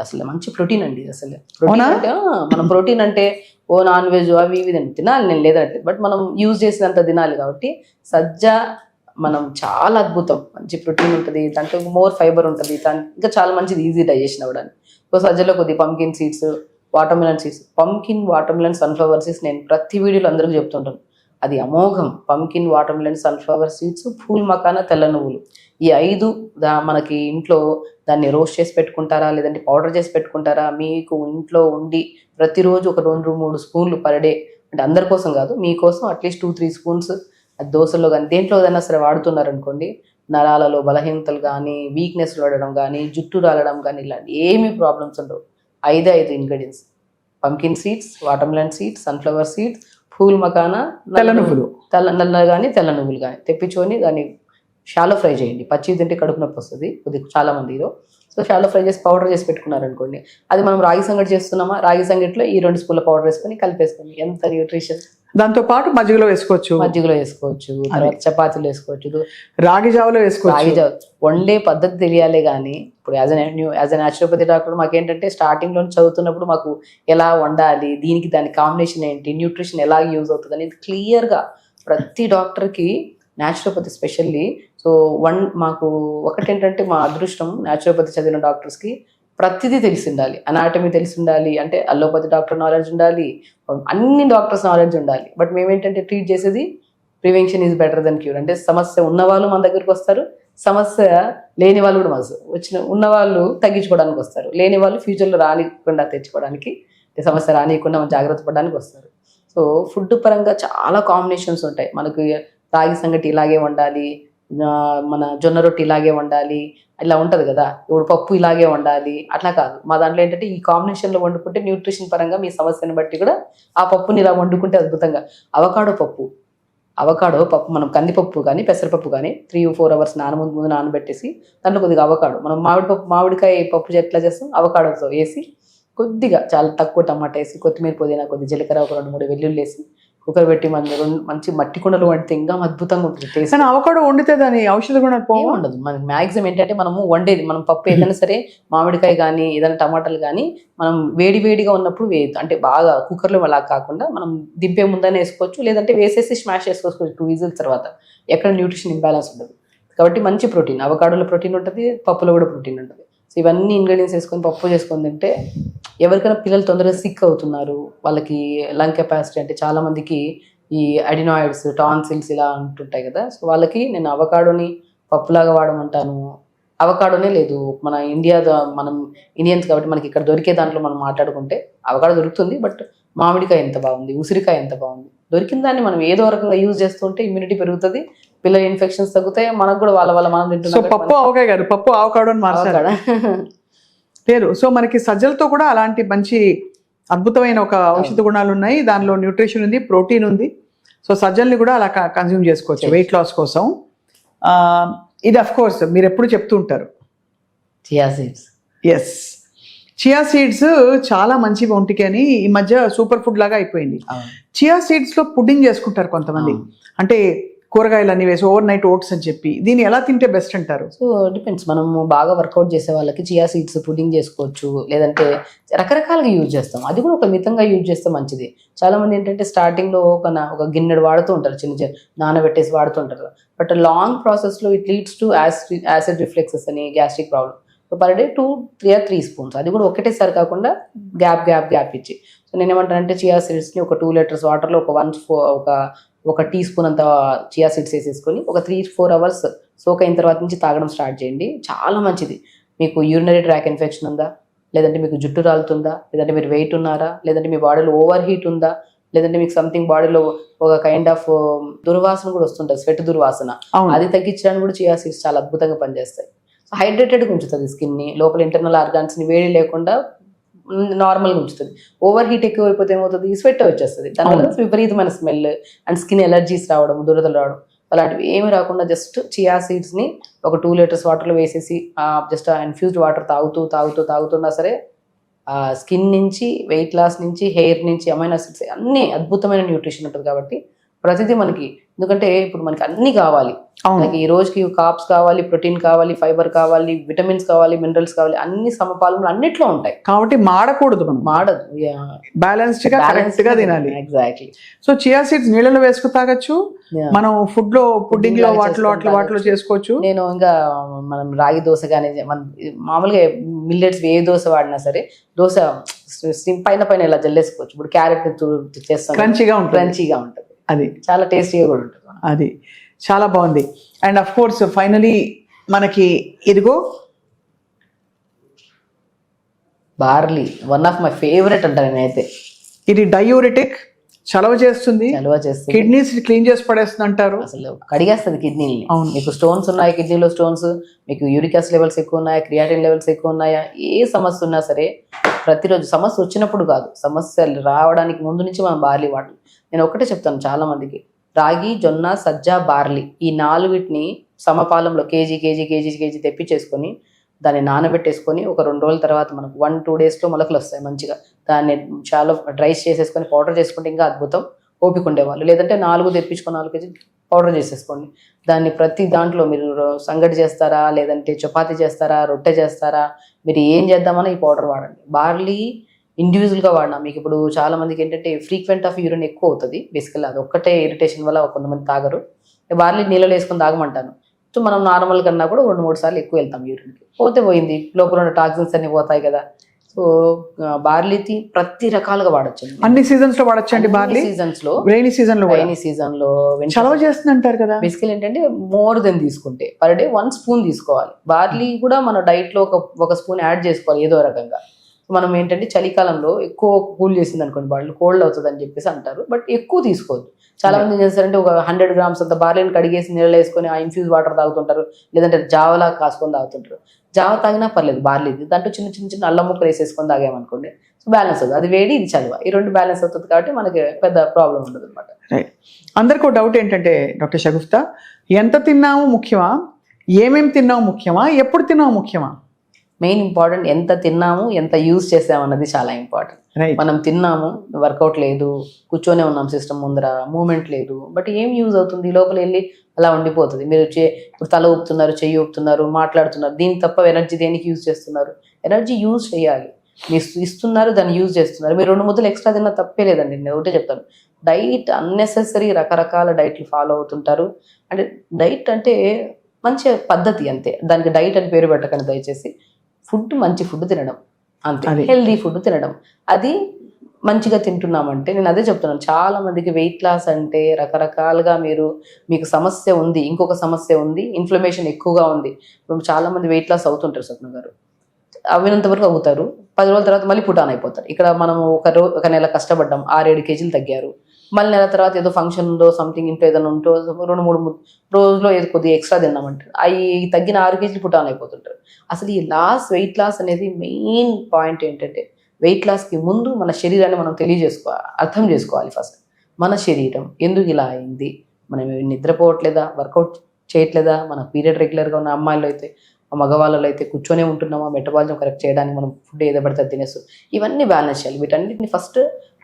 అసలు మంచి ప్రోటీన్ అండి. అసలు ప్రోటీన్ అంటే మనం ప్రోటీన్ అంటే నాన్ వెజ్ అవి ఇవి తినాలి, నేను లేదంటే, బట్ మనం యూజ్ చేసినంత తినాలి. కాబట్టి సజ్జ మనం చాలా అద్భుతం, మంచి ప్రోటీన్ ఉంటుంది, దాంట్లో మోర్ ఫైబర్ ఉంటుంది, ఇంకా చాలా మంచిది, ఈజీ డైజెషన్ అవ్వడానికి. సో సజ్జలో కొద్దిగా pumpkin seeds, watermelon seeds, pumpkin, watermelon, sunflower seeds నేను ప్రతి వీడియోలో అందరికీ చెప్తుంటాను, అది అమోఘం. పంకిన్, వాటర్మిలన్, సన్ఫ్లవర్ సీడ్స్, పూల్ మకానా, తెల్ల నువ్వులు, ఈ 5 మనకి ఇంట్లో దాన్ని రోస్ట్ చేసి పెట్టుకుంటారా, లేదంటే పౌడర్ చేసి పెట్టుకుంటారా, మీకు ఇంట్లో ఉండి ప్రతిరోజు ఒక 2-3 స్పూన్లు పర్ డే, అంటే అందరి కోసం కాదు, మీకోసం అట్లీస్ట్ 2-3 స్పూన్స్ దోశలో కానీ దేంట్లో ఏదైనా సరే వాడుతున్నారనుకోండి, నరాలలో బలహీనతలు కానీ, వీక్నెస్ పడడం కానీ, జుట్టు రాలడం కానీ, ఇలాంటి ఏమీ ప్రాబ్లమ్స్ ఉండవు. 5 ingredients: pumpkin seeds, watermelon seeds, sunflower సీడ్స్, పూల్ మకానా, తెల్ల నువ్వులు, నల్ల కానీ తెల్ల నువ్వులు కానీ తెప్పించుకొని దాన్ని షాలో ఫ్రై చేయండి. పచ్చి తింటే కడుపు నొప్పి వస్తుంది కొద్దిగా చాలా మందిలో. సో షాలో ఫ్రై చేసి పౌడర్ చేసి పెట్టుకున్నారనుకోండి, అది మనం రాగి సంగటి చేస్తున్నామా, రాగి సంగటిలో ఈ 2 స్పూన్ల పౌడర్ వేసుకొని కలిపేసుకొని, ఎంత న్యూట్రిషన్. దాంతో పాటు మజ్జిగలో వేసుకోవచ్చు, తర్వాత చపాతీలు వేసుకోవచ్చు, రాగి జావలో వేసుకోవచ్చు. రాగి జావ వండే పద్ధతి తెలియాలి. కానీ ఇప్పుడు యాజ్ ఎ న్యాచురోపతి డాక్టర్ మాకేంటంటే స్టార్టింగ్లో చదువుతున్నప్పుడు మాకు ఎలా వండాలి, దీనికి దాని కాంబినేషన్ ఏంటి, న్యూట్రిషన్ ఎలా యూజ్ అవుతుంది అనేది క్లియర్గా ప్రతి డాక్టర్కి, న్యాచురోపతి స్పెషల్లీ. సో మాకు ఒకటేంటంటే మా అదృష్టం, న్యాచురోపతి చదివిన డాక్టర్స్కి ప్రతిదీ తెలిసి ఉండాలి. అనాటమీ తెలిసి ఉండాలి, అంటే అల్లోపతి డాక్టర్ నాలెడ్జ్ ఉండాలి, అన్ని డాక్టర్స్ నాలెడ్జ్ ఉండాలి. బట్ మేమేంటంటే ట్రీట్ చేసేది prevention is better than cure. అంటే సమస్య ఉన్నవాళ్ళు మన దగ్గరికి వస్తారు, సమస్య లేని వాళ్ళు కూడా ఉన్నవాళ్ళు తగ్గించుకోవడానికి వస్తారు, లేని వాళ్ళు ఫ్యూచర్లో రానికుండా తెచ్చుకోవడానికి, సమస్య రానియకుండా మనం జాగ్రత్త పడడానికి వస్తారు. సో ఫుడ్ పరంగా చాలా కాంబినేషన్స్ ఉంటాయి. మనకు రాగి సంగటి ఇలాగే వండాలి, మన జొన్న రొట్టి ఇలాగే వండాలి, ఇలా ఉంటుంది కదా. ఇప్పుడు పప్పు ఇలాగే వండాలి, అట్లా కాదు. మా దాంట్లో ఏంటంటే ఈ కాంబినేషన్లో వండుకుంటే న్యూట్రిషన్ పరంగా మీ సమస్యను బట్టి కూడా ఆ పప్పుని ఇలా వండుకుంటే అద్భుతంగా. అవకాడో పప్పు మనం కందిపప్పు కానీ పెసరపప్పు కానీ 3-4 hours ముందు నానబెట్టేసి దాంట్లో కొద్దిగా అవకాడో, మనం మామిడికాయ పప్పు ఎట్లా చేస్తాం, అవకాడోతో వేసి కొద్దిగా చాలా తక్కువ టమాటా వేసి కొత్తిమీర పుదీనా కొద్ది జీలకర్ర ఒక 2-3 వెల్లుల్లి వేసి కుక్కర్ పెట్టి మంచి మట్టి కుండలు వండితే ఇంకా అద్భుతంగా ఉంటుంది టేస్ట్. కానీ అవకాడో వండితే దాని ఔషధ గుణాలు ఏం ఉండదు. మనకి మ్యాక్సిమం ఏంటంటే మనము వండేది మనం పప్పు ఏదైనా సరే మామిడికాయ కానీ ఏదైనా టమాటాలు కానీ మనం వేడిగా ఉన్నప్పుడు అంటే బాగా కుక్కర్లో అలా కాకుండా మనం దింపే ముందనే వేసుకోవచ్చు, లేదంటే వేసేసి స్మాష్ చేసుకోవచ్చు 2 విజిల్స్ తర్వాత. ఎక్కడ న్యూట్రిషన్ ఇంబ్యాలెన్స్ ఉండదు. కాబట్టి మంచి ప్రోటీన్, అవకాడోలో ప్రోటీన్ ఉంటుంది, పప్పులో కూడా ప్రోటీన్ ఉంటుంది. సో ఇవన్నీ ఇంగ్రీడియంట్స్ వేసుకొని పప్పు చేసుకొని తింటే ఎవరికైనా పిల్లలు తొందరగా సిక్ అవుతున్నారు, వాళ్ళకి లంగ్ కెపాసిటీ అంటే చాలా మందికి ఈ అడినాయిడ్స్ టాన్సిల్స్ ఇలా ఉంటుంటాయి కదా, సో వాళ్ళకి నేను అవకాడోని పప్పులాగా వాడమంటాను. అవకాడోనే లేదు మన మనం ఇండియన్స్ కాబట్టి మనకి ఇక్కడ దొరికే దాంట్లో మనం మాట్లాడుకుంటే అవకాడో దొరుకుతుంది, బట్ మామిడికాయ ఎంత బాగుంది, ఉసిరికాయ ఎంత బాగుంది, దొరికిన దాన్ని మనం ఏదో రకంగా యూజ్ చేస్తుంటే ఇమ్యూనిటీ పెరుగుతుంది, పిల్లల ఇన్ఫెక్షన్స్ తగ్గుతాయి, మనకు కూడా వాళ్ళ మనం తింటున్నాం. పప్పు ఆవకాయ గారు పప్పు అవకాడో అని మార్చారు పేరు. సో మనకి సజ్జలతో కూడా అలాంటి మంచి అద్భుతమైన ఒక ఔషధ గుణాలు ఉన్నాయి, దానిలో న్యూట్రిషన్ ఉంది, ప్రోటీన్ ఉంది. సో సజ్జల్ని కూడా అలా కన్జ్యూమ్ చేసుకోవచ్చు వెయిట్ లాస్ కోసం. ఇది అఫ్ కోర్స్ మీరు ఎప్పుడు చెప్తూ ఉంటారు chia seeds. Yes, chia seeds చాలా మంచివి ఒంటికి అని ఈ మధ్య సూపర్ ఫుడ్ లాగా అయిపోయింది. చియా సీడ్స్ లో పుడ్డింగ్ చేసుకుంటారు కొంతమంది, అంటే కూరగాయలు అన్ని వేసి ఓవర్ నైట్ ఓట్స్ అని చెప్పి. దీన్ని ఎలా తింటే బెస్ట్ అంటారు? సో డిపెండ్స్, మనము బాగా వర్కౌట్ చేసే వాళ్ళకి చియా సీడ్స్ పుడ్డింగ్ చేసుకోవచ్చు, లేదంటే రకరకాలుగా యూజ్ చేస్తాం. అది కూడా ఒక మితంగా యూజ్ చేస్తే మంచిది. చాలా మంది ఏంటంటే స్టార్టింగ్ లో ఒక గిన్నెడు వాడుతూ ఉంటారు, చిన్న నానబెట్టేసి వాడుతుంటారు. బట్ లాంగ్ ప్రాసెస్ లో it leads to acid refluxes అని, gastric problem. So per day 2-3 spoons, అది కూడా ఒకటేసారి కాకుండా గ్యాప్ ఇచ్చి. సో నేను ఏమంటానంటే చియా సీడ్స్ని ఒక 2 లీటర్స్ వాటర్లో ఒక టీ స్పూన్ అంత చియా సీడ్స్ వేసేసుకొని ఒక 3-4 అవర్స్ సోక్ అయిన తర్వాత నుంచి తాగడం స్టార్ట్ చేయండి. చాలా మంచిది. మీకు యూరినరీ ట్రాక్ ఇన్ఫెక్షన్ ఉందా, లేదంటే మీకు జుట్టు రాలుతుందా, లేదంటే మీరు వెయిట్ ఉన్నారా, లేదంటే మీ బాడీలో ఓవర్ హీట్ ఉందా, లేదంటే మీకు సంథింగ్ బాడీలో ఒక కైండ్ ఆఫ్ దుర్వాసన కూడా వస్తుంటుంది, స్వెట్ దుర్వాసన, అది తగ్గించడానికి కూడా చియా సీడ్స్ చాలా అద్భుతంగా పనిచేస్తాయి. సో హైడ్రేటెడ్గా ఉంచుతుంది స్కిన్ని, లోపల ఇంటర్నల్ ఆర్గాన్స్ని వేడి లేకుండా నార్మల్గా ఉంచుతుంది. ఓవర్ హీట్ ఎక్కువ అయిపోతే ఏమవుతుంది, స్వెట్ వచ్చేస్తుంది, దానివల్ల విపరీతమైన స్మెల్ అండ్ స్కిన్ ఎలర్జీస్ రావడం, దురదలు రావడం, అలాంటివి ఏమి రాకుండా జస్ట్ చియా సీడ్స్ని ఒక 2 లీటర్స్ వాటర్లో వేసేసి జస్ట్ ఇన్ఫ్యూజ్డ్ వాటర్ తాగుతున్నా సరే స్కిన్ నుంచి, వెయిట్ లాస్ నుంచి, హెయిర్ నుంచి, అమైనో యాసిడ్స్ అన్ని అద్భుతమైన న్యూట్రిషన్ ఉంటుంది. కాబట్టి ప్రతిదీ మనకి, ఎందుకంటే ఇప్పుడు మనకి అన్ని కావాలి, మనకి ఈ రోజుకి కార్బ్స్ కావాలి, ప్రోటీన్ కావాలి, ఫైబర్ కావాలి, విటమిన్స్ కావాలి, మినరల్స్ కావాలి, అన్ని సమపాలనలు అన్నిట్లో ఉంటాయి. కాబట్టి మాడకూడదు, మనం మాడదు, బ్యాలెన్స్డ్ గా కరెక్ట్ గా తినాలి. ఎగ్జాక్ట్లీ. సో చియా సీడ్స్ నీళ్ళలో వేసుకు తాగొచ్చు, మనం ఫుడ్ లో పుడ్డింగ్ లో వాటిలో చేసుకోవచ్చు. నేను ఇంకా మనం రాగి దోశ కానీ మామూలుగా మిల్లెట్స్ ఏ దోశ వాడినా సరే దోశ పైన ఇలా జల్లేసుకోవచ్చు. ఇప్పుడు క్యారెట్ చేస్తాం, క్రంచీగా ఉంటుంది, అది చాలా టేస్టీగా కూడా ఉంటుంది. అది చాలా బాగుంది. అండ్ అఫ్ కోర్స్ ఫైనలీ మనకి ఇదిగో barley, one of my favourite అంటారు నేనైతే. ఇది డయూరిటిక్, చలవ చేస్తుంది, కిడ్నీస్ క్లీన్ చేసి పడేస్తుంది అంటారు, అసలు కడిగేస్తుంది కిడ్నీని. మీకు స్టోన్స్ ఉన్నాయి కిడ్నీలో, స్టోన్స్, మీకు యూరిక్ యాసిడ్ లెవెల్స్ ఎక్కువ ఉన్నాయా, క్రియాటిన్ లెవెల్స్ ఎక్కువ ఉన్నాయా, ఏ సమస్య ఉన్నా సరే ప్రతిరోజు, సమస్య వచ్చినప్పుడు కాదు, సమస్య రావడానికి ముందు నుంచి మనం బార్లీ వాడాలి. నేను ఒకటే చెప్తాను చాలా మందికి, రాగి, జొన్న, సజ్జ, బార్లీ ఈ 4 సమపాలంలో కేజీ తెప్పించేసుకొని దాన్ని నానబెట్టేసుకొని ఒక 2 రోజుల తర్వాత మనకు 1-2 డేస్లో మొలకలు వస్తాయి మంచిగా. దాన్ని చాలా డ్రైస్ చేసేసుకొని పౌడర్ చేసుకుంటే ఇంకా అద్భుతం. ఓపిక ఉండేవాళ్ళు, లేదంటే 4 తెప్పించుకొని 4 కేజీ పౌడర్ చేసేసుకోండి. దాన్ని ప్రతి దాంట్లో మీరు సంగటి చేస్తారా, లేదంటే చపాతీ చేస్తారా, రొట్టె చేస్తారా, మీరు ఏం చేద్దామన్నా ఈ పౌడర్ వాడండి. బార్లీ ఇండివిజువల్గా వాడినా మీకు ఇప్పుడు చాలా మందికి ఏంటంటే ఫ్రీక్వెంట్ ఆఫ్ యూరిన్ ఎక్కువ అవుతుంది బేసికల్, అది ఒక్కటే ఇరిటేషన్ వల్ల కొంతమంది తాగరు. బార్లీ నీళ్ళలో వేసుకొని తాగమంటాను. సో మనం నార్మల్ కన్నా కూడా 2-3 సార్లు ఎక్కువ వెళ్తాం యూరిన్కి, పోయింది, లోపల ఉన్న టాక్సిన్స్ అన్ని పోతాయి కదా. సో బార్లీ ప్రతి రకాలుగా వాడచ్చు, అన్ని సీజన్స్ లో వాడచ్చు అండి. బార్లీ సీజన్స్ లో, రైనీ సీజన్ లో చలవ చేస్తుంది అంటారు కదా. బేసికల్ ఏంటంటే మోర్ దెన్ తీసుకుంటే పర్ డే 1 స్పూన్ తీసుకోవాలి. బార్లీ కూడా మన డైట్ లో ఒక స్పూన్ యాడ్ చేసుకోవాలి ఏదో రకంగా. మనం ఏంటంటే చలికాలంలో ఎక్కువ కూల్ చేసింది అనుకోండి, బాడీ కోల్డ్ అవుతుంది అని చెప్పేసి అంటారు, బట్ ఎక్కువ తీసుకోవద్దు. చాలా మంది ఏం చేస్తారంటే ఒక 100 grams అంత బార్లీని కడిగేసి నీళ్ళు వేసుకొని ఆ ఇన్ఫ్యూజ్ వాటర్ తాగుతుంటారు, లేదంటే జావలా కాసుకొని తాగుతుంటారు. జావ తాగినా పర్లేదు బార్లీది, దాంట్లో చిన్న అల్లం ముక్కలు వేసేసుకొని తాగామనుకోండి, సో బ్యాలెన్స్ అవుతుంది. అది వేడి, ఇది చలువ, ఈ 2 బ్యాలెన్స్ అవుతుంది కాబట్టి మనకి పెద్ద ప్రాబ్లం ఉండదు అనమాట. రైట్. అందరికీ డౌట్ ఏంటంటే డాక్టర్ షగుఫ్తా, ఎంత తిన్నాము ముఖ్యమా, ఏమేమి తిన్నాము ముఖ్యమా, ఎప్పుడు తిన్నాము ముఖ్యమా? మెయిన్ ఇంపార్టెంట్ ఎంత తిన్నాము, ఎంత యూజ్ చేసాము అన్నది చాలా ఇంపార్టెంట్. రైట్. మనం తిన్నాము, వర్కౌట్ లేదు, కూర్చొనే ఉన్నాం సిస్టమ్ ముందర, మూమెంట్ లేదు, బట్ ఏం యూజ్ అవుతుంది? లోపల వెళ్ళి అలా ఉండిపోతుంది. మీరు ఇప్పుడు తల ఊపుతున్నారు, చెయ్యి ఊపుతున్నారు, మాట్లాడుతున్నారు, దీని తప్ప ఎనర్జీ దేనికి యూజ్ చేస్తున్నారు? ఎనర్జీ యూజ్ చేయాలి. మీరు ఇస్తున్నారు, దాన్ని యూజ్ చేస్తున్నారు. మీరు 2 ముద్దలు ఎక్స్ట్రా తిన్నా తప్పే లేదండి. నేను ఒకటే చెప్తాను, డైట్ అన్నెసెసరీ రకరకాల డైట్లు ఫాలో అవుతుంటారు. అంటే డైట్ అంటే మంచి పద్ధతి అంతే, దానికి డైట్ అని పేరు పెట్టకండి దయచేసి. ఫుడ్ మంచి ఫుడ్ తినడం అంతే, హెల్దీ ఫుడ్ తినడం, అది మంచిగా తింటున్నామంటే. నేను అదే చెప్తున్నాను, చాలా మందికి వెయిట్ లాస్ అంటే రకరకాలుగా మీకు సమస్య ఉంది, ఇంకొక సమస్య ఉంది, ఇన్ఫ్లమేషన్ ఎక్కువగా ఉంది. ఇప్పుడు చాలా మంది వెయిట్ లాస్ అవుతుంటారు స్వప్న గారు, అవినంత వరకు అవుతారు, 10 రోజుల తర్వాత మళ్ళీ పుటాన్ అయిపోతారు. ఇక్కడ మనం ఒక నెల కష్టపడ్డాం, 6-7 కేజీలు తగ్గారు, మళ్ళీ నెల తర్వాత ఏదో ఫంక్షన్ ఉందో సంథింగ్ ఇంట్లో ఏదైనా ఉంటో 2-3 రోజుల్లో ఏదో కొద్దిగా ఎక్స్ట్రా తిన్నామంటారు, అవి తగ్గిన 6 కేజీలు పుటాన్ అయిపోతుంటారు. అసలు ఈ వెయిట్ లాస్ అనేది మెయిన్ పాయింట్ ఏంటంటే, వెయిట్ లాస్కి ముందు మన శరీరాన్ని మనం అర్థం చేసుకోవాలి. ఫస్ట్ మన శరీరం ఎందుకు ఇలా అయింది, మనం నిద్రపోవట్లేదా, వర్కౌట్ చేయట్లేదా, మన పీరియడ్ రెగ్యులర్గా ఉన్న అమ్మాయిలు అయితే, మగవాళ్ళలో అయితే కూర్చొనే ఉంటున్నామా, మెటబాలిజం కరెక్ట్ చేయడానికి మనం ఫుడ్ ఏదో పడితే తినేస్తాం, ఇవన్నీ బ్యాలెన్స్ చేయాలి. వీటన్నిటిని ఫస్ట్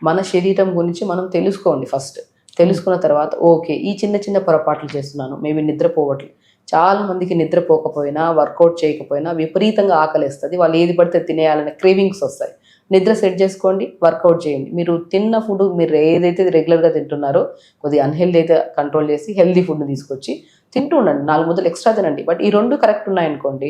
మన శరీరం గురించి మనం తెలుసుకోండి. ఫస్ట్ తెలుసుకున్న తర్వాత ఓకే, ఈ చిన్న చిన్న పొరపాట్లు చేస్తున్నాను, మేబీ నిద్రపోవట్లేదు. చాలా మందికి నిద్రపోకపోయినా, వర్కౌట్ చేయకపోయినా విపరీతంగా ఆకలిస్తుంది, వాళ్ళు ఏది పడితే తినేయాలనే క్రేవింగ్స్ వస్తాయి. నిద్ర సెట్ చేసుకోండి, వర్కౌట్ చేయండి. మీరు తిన్న ఫుడ్, మీరు ఏదైతే రెగ్యులర్గా తింటున్నారో కొద్దిగా అన్హెల్దీ అయితే కంట్రోల్ చేసి హెల్దీ ఫుడ్ని తీసుకొచ్చి తింటూ ఉండండి. 4 ముద్దలు ఎక్స్ట్రా తినండి. బట్ ఈ 2 కరెక్ట్ ఉన్నాయనుకోండి,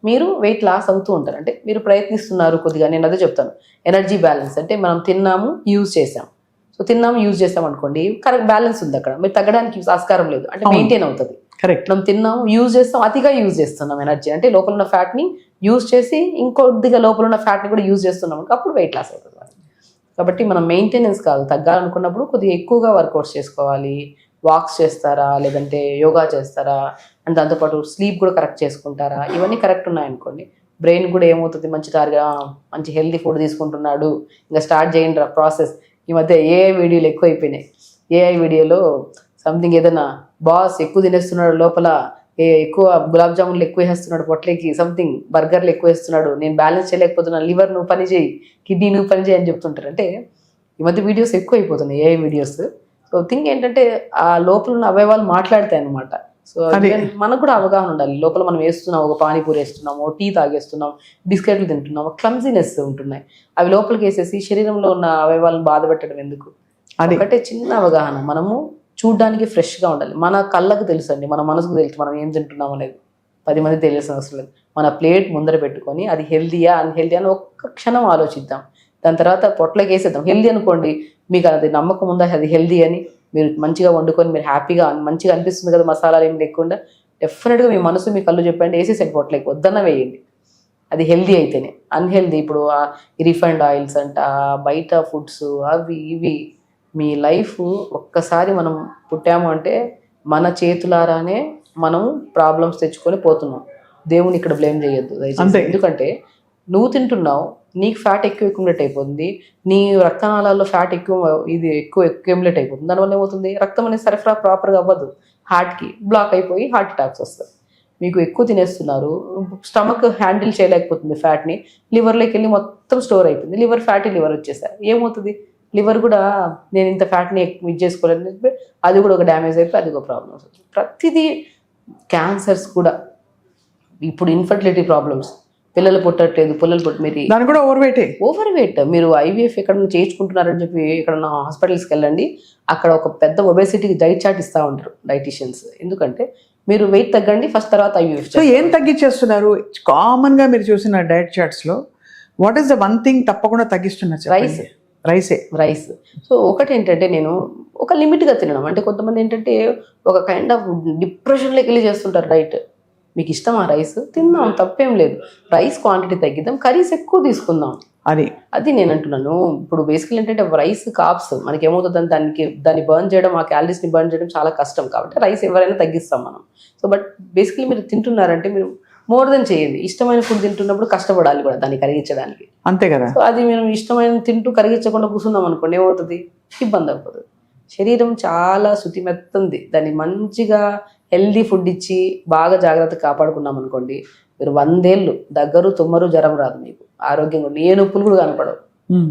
మీరు వెయిట్ లాస్ అవుతూ ఉంటారు. అంటే మీరు ప్రయత్నిస్తున్నారు కొద్దిగా. నేను అదే చెప్తాను, ఎనర్జీ బ్యాలెన్స్ అంటే మనం తిన్నాము, యూజ్ చేసాం. సో తిన్నాము, యూజ్ చేసాం అనుకోండి, కరెక్ట్ బ్యాలెన్స్ ఉంది అక్కడ, మీరు తగ్గడానికి ఆస్కారం లేదు, అంటే మెయింటైన్ అవుతుంది. కరెక్ట్. మనం తిన్నాము, యూజ్ చేస్తాం, అతిగా యూజ్ చేస్తున్నాం ఎనర్జీ, అంటే లోపల ఉన్న ఫ్యాట్ని యూజ్ చేసి ఇంకొద్దిగా లోపల ఉన్న ఫ్యాట్ని కూడా యూజ్ చేస్తున్నాం, అప్పుడు వెయిట్ లాస్ అవుతుంది. కాబట్టి మనం మెయింటెనెన్స్ కాదు, తగ్గాలనుకున్నప్పుడు కొద్దిగా ఎక్కువగా వర్కౌట్స్ చేసుకోవాలి. వాక్స్ చేస్తారా, లేదంటే యోగా చేస్తారా, అండ్ దాంతోపాటు స్లీప్ కూడా కరెక్ట్ చేసుకుంటారా, ఇవన్నీ కరెక్ట్ ఉన్నాయనుకోండి, బ్రెయిన్ కూడా ఏమవుతుంది, మంచి హెల్తీ ఫుడ్ తీసుకుంటున్నాడు, ఇంకా స్టార్ట్ చేయండి ప్రాసెస్. ఈ మధ్య ఏఐ వీడియోలు ఎక్కువ అయిపోయినాయి. ఏఐ వీడియోలో సంథింగ్ ఏదైనా బాస్ ఎక్కువ తినేస్తున్నాడు, లోపల ఎక్కువ గులాబ్ జామున్లు ఎక్కువ వేస్తున్నాడు పొట్లకి, సంథింగ్ బర్గర్లు ఎక్కువ వేస్తున్నాడు, నేను బ్యాలెన్స్ చేయలేకపోతున్నాను, లివర్ నువ్వు పని చేయి, కిడ్నీ నువ్వు పని చేయి అని చెప్తుంటారు. అంటే ఈ మధ్య వీడియోస్ ఎక్కువ అయిపోతున్నాయి, ఏఐ వీడియోస్. సో థింగ్ ఏంటంటే ఆ లోపల ఉన్న అవయవాలు మాట్లాడతాయి అనమాట. సో మనకు కూడా అవగాహన ఉండాలి. లోపల మనం వేస్తున్నాం, ఒక పానీపూరి వేస్తున్నాము, టీ తాగేస్తున్నాం, బిస్కెట్లు తింటున్నాము, క్లమ్జీనెస్ ఉంటున్నాయి, అవి లోపలికి వేసేసి శరీరంలో ఉన్న అవయవాలను బాధ పెట్టడం ఎందుకు? ఒకటే చిన్న అవగాహన, మనము చూడ్డానికి ఫ్రెష్గా ఉండాలి. మన కళ్ళకు తెలుసు అండి, మన మనసుకు తెలుసు మనం ఏం తింటున్నాం అనేది. 10 మంది తెలియాల్సిన అవసరం లేదు. మన ప్లేట్ ముందర పెట్టుకొని అది హెల్దీయా అన్హెల్దీ అని ఒక్క క్షణం ఆలోచిద్దాం. దాని తర్వాత పొట్లకి వేసేద్దాం. హెల్దీ అనుకోండి, మీకు అది నమ్మకం ఉందా అది హెల్దీ అని, మీరు మంచిగా వండుకొని మీరు హ్యాపీగా మంచిగా అనిపిస్తుంది కదా, మసాలాలు ఏమి లేకుండా, డెఫినెట్గా మీ మనసు మీ కళ్ళు చెప్పండి, వేసేసండి పొట్లకి, వద్దన్న వేయండి. అది హెల్దీ అయితేనే. అన్హెల్దీ ఇప్పుడు రిఫైండ్ ఆయిల్స్ అంట, బయట ఫుడ్స్, అవి ఇవి, మీ లైఫ్ ఒక్కసారి మనం పుట్టాము అంటే మన చేతులారానే మనం ప్రాబ్లమ్స్ తెచ్చుకొని పోతున్నాం. దేవుని ఇక్కడ బ్లేమ్ చేయొద్దు దయచేసి. ఎందుకంటే నువ్వు తింటున్నావు, నీకు ఫ్యాట్ ఎక్కువ అక్యుములేట్ అయిపోతుంది, నీ రక్తనాళాల్లో ఫ్యాట్ ఎక్కువ అక్యుములేట్ అయిపోతుంది. దానివల్ల ఏమవుతుంది, రక్తం అనేది సరఫరా ప్రాపర్గా అవ్వదు, హార్ట్కి బ్లాక్ అయిపోయి హార్ట్ అటాక్స్ వస్తాయి. మీకు ఎక్కువ తినేస్తున్నారు, స్టమక్ హ్యాండిల్ చేయలేకపోతుంది ఫ్యాట్ని, లివర్లోకి వెళ్ళి మొత్తం స్టోర్ అయిపోయింది, ఫ్యాటీ లివర్ వచ్చేసారు. ఏమవుతుంది, లివర్ కూడా నేను ఇంత ఫ్యాట్ని ఇది చేసుకోలేదని చెప్పి అది కూడా ఒక డ్యామేజ్ అయిపోయి అది ఒక ప్రాబ్లమ్ వస్తుంది. ప్రతిదీ, క్యాన్సర్స్ కూడా, ఇప్పుడు ఇన్ఫర్టిలిటీ ప్రాబ్లమ్స్, పిల్లలు పుట్టట్లేదు, మీరు కూడా ఓవర్ వెయిట్, మీరు ఐవీఎఫ్ ఎక్కడ చేయించుకుంటున్నారని చెప్పి ఎక్కడన్నా హాస్పిటల్స్కి వెళ్ళండి, అక్కడ ఒక పెద్ద ఒబేసిటీకి డైట్ చార్ట్ ఇస్తూ ఉంటారు డైటీషియన్స్. ఎందుకంటే మీరు వెయిట్ తగ్గండి ఫస్ట్, తర్వాత ఐవీఎఫ్. సో ఏం తగ్గించేస్తున్నారు కామన్గా మీరు చూసిన డైట్ చార్ట్స్లో? What is the one thing తప్పకుండా తగ్గిస్తున్నారు? రైస్. సో ఒకటి ఏంటంటే, నేను ఒక లిమిట్గా తినడం. అంటే కొంతమంది ఏంటంటే ఒక కైండ్ ఆఫ్ డిప్రెషన్లోకి వెళ్ళి చేస్తుంటారు డైట్. మీకు ఇష్టమా రైస్? తిందాం, తప్పేం లేదు. రైస్ క్వాంటిటీ తగ్గిద్దాం, కర్రీస్ ఎక్కువ తీసుకుందాం. అది నేను అంటున్నాను. ఇప్పుడు బేసికల్ ఏంటంటే రైస్ కాప్స్ మనకి ఏమవుతుంది, దాన్ని బర్న్ చేయడం, ఆ క్యాలరీస్ని బర్న్ చేయడం చాలా కష్టం. కాబట్టి రైస్ ఎవరైనా తగ్గిస్తాం మనం. సో బట్ బేసికలీ మీరు తింటున్నారంటే మీరు మోర్ దెన్ చేయండి. ఇష్టమైన ఫుడ్ తింటున్నప్పుడు కష్టపడాలి కూడా దాన్ని కరిగించడానికి, అంతే కదా. సో అది మేము ఇష్టమైన తింటూ కరిగించకుండా కూర్చున్నాం అనుకోండి, ఏమవుతుంది, ఇబ్బంది అయిపోతుంది. శరీరం చాలా శుతిమెత్తుంది, దాన్ని మంచిగా హెల్దీ ఫుడ్ ఇచ్చి బాగా జాగ్రత్తగా కాపాడుకున్నాం అనుకోండి, మీరు 100 ఏళ్ళు దగ్గరు తుమ్మరు జ్వరం రాదు మీకు, ఆరోగ్యంగా ఏ నొప్పులు కూడా కనపడవు.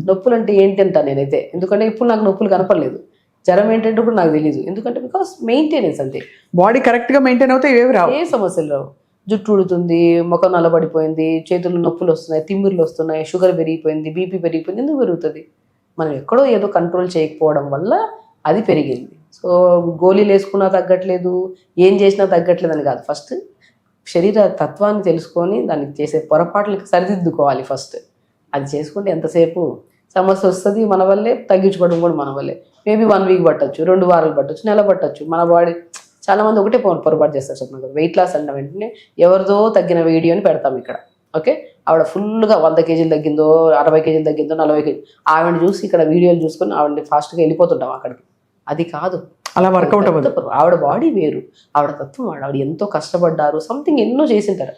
నొప్పులు అంటే ఏంటి అంటా నేనైతే, ఎందుకంటే ఇప్పుడు నాకు నొప్పులు కనపడలేదు. జ్వరం ఏంటంటే కూడా నాకు తెలియదు, ఎందుకంటే బికాస్ మెయింటెనెన్స్ అంతే. బాడీ కరెక్ట్గా మెయింటైన్ అవుతే ఏవి రావు, ఏ సమస్యలు రావు. జుట్టు ఉడుతుంది, ముఖం నల్లబడిపోయింది, చేతులు నొప్పులు వస్తున్నాయి, తిమ్మిర్లు వస్తున్నాయి, షుగర్ పెరిగిపోయింది, బీపీ పెరిగిపోయింది. ఎందుకు పెరుగుతుంది? మనం ఎక్కడో ఏదో కంట్రోల్ చేయకపోవడం వల్ల అది పెరిగింది. సో గోళీలు వేసుకున్నా తగ్గట్లేదు, ఏం చేసినా తగ్గట్లేదు అని కాదు. ఫస్ట్ శరీర తత్వాన్ని తెలుసుకొని దానికి చేసే పొరపాట్లకి సరిదిద్దుకోవాలి ఫస్ట్. అది చేసుకుంటే ఎంతసేపు సమస్య వస్తుంది మన వల్లే, తగ్గించుకోవడం కూడా మన వల్లే. మేబీ 1 వీక్ పట్టచ్చు, 2 వారాలు పట్టచ్చు, నెల పట్టచ్చు. మన బాడీ చాలా మంది ఒకటే పొరపాటు చేస్తారు చెప్తున్నాను కదా, వెయిట్ లాస్ అన్న వెంటనే ఎవరిదో తగ్గిన వీడియోని పెడతాం ఇక్కడ. ఓకే, ఆవిడ ఫుల్గా 100 కేజీలు తగ్గిందో, 60 కేజీలు తగ్గిందో, 40 కేజీలు, ఆవిడ చూసి ఇక్కడ వీడియోలు చూసుకొని ఆవిడని ఫాస్ట్గా వెళ్ళిపోతుంటాం అక్కడికి. అది కాదు, అలా వర్కౌట్ అవ్వదు. ఆవిడ బాడీ వేరు, ఆవిడ తత్వం, ఆవిడ ఎంతో కష్టపడ్డారు, సంథింగ్ ఎన్నో చేసింటారు.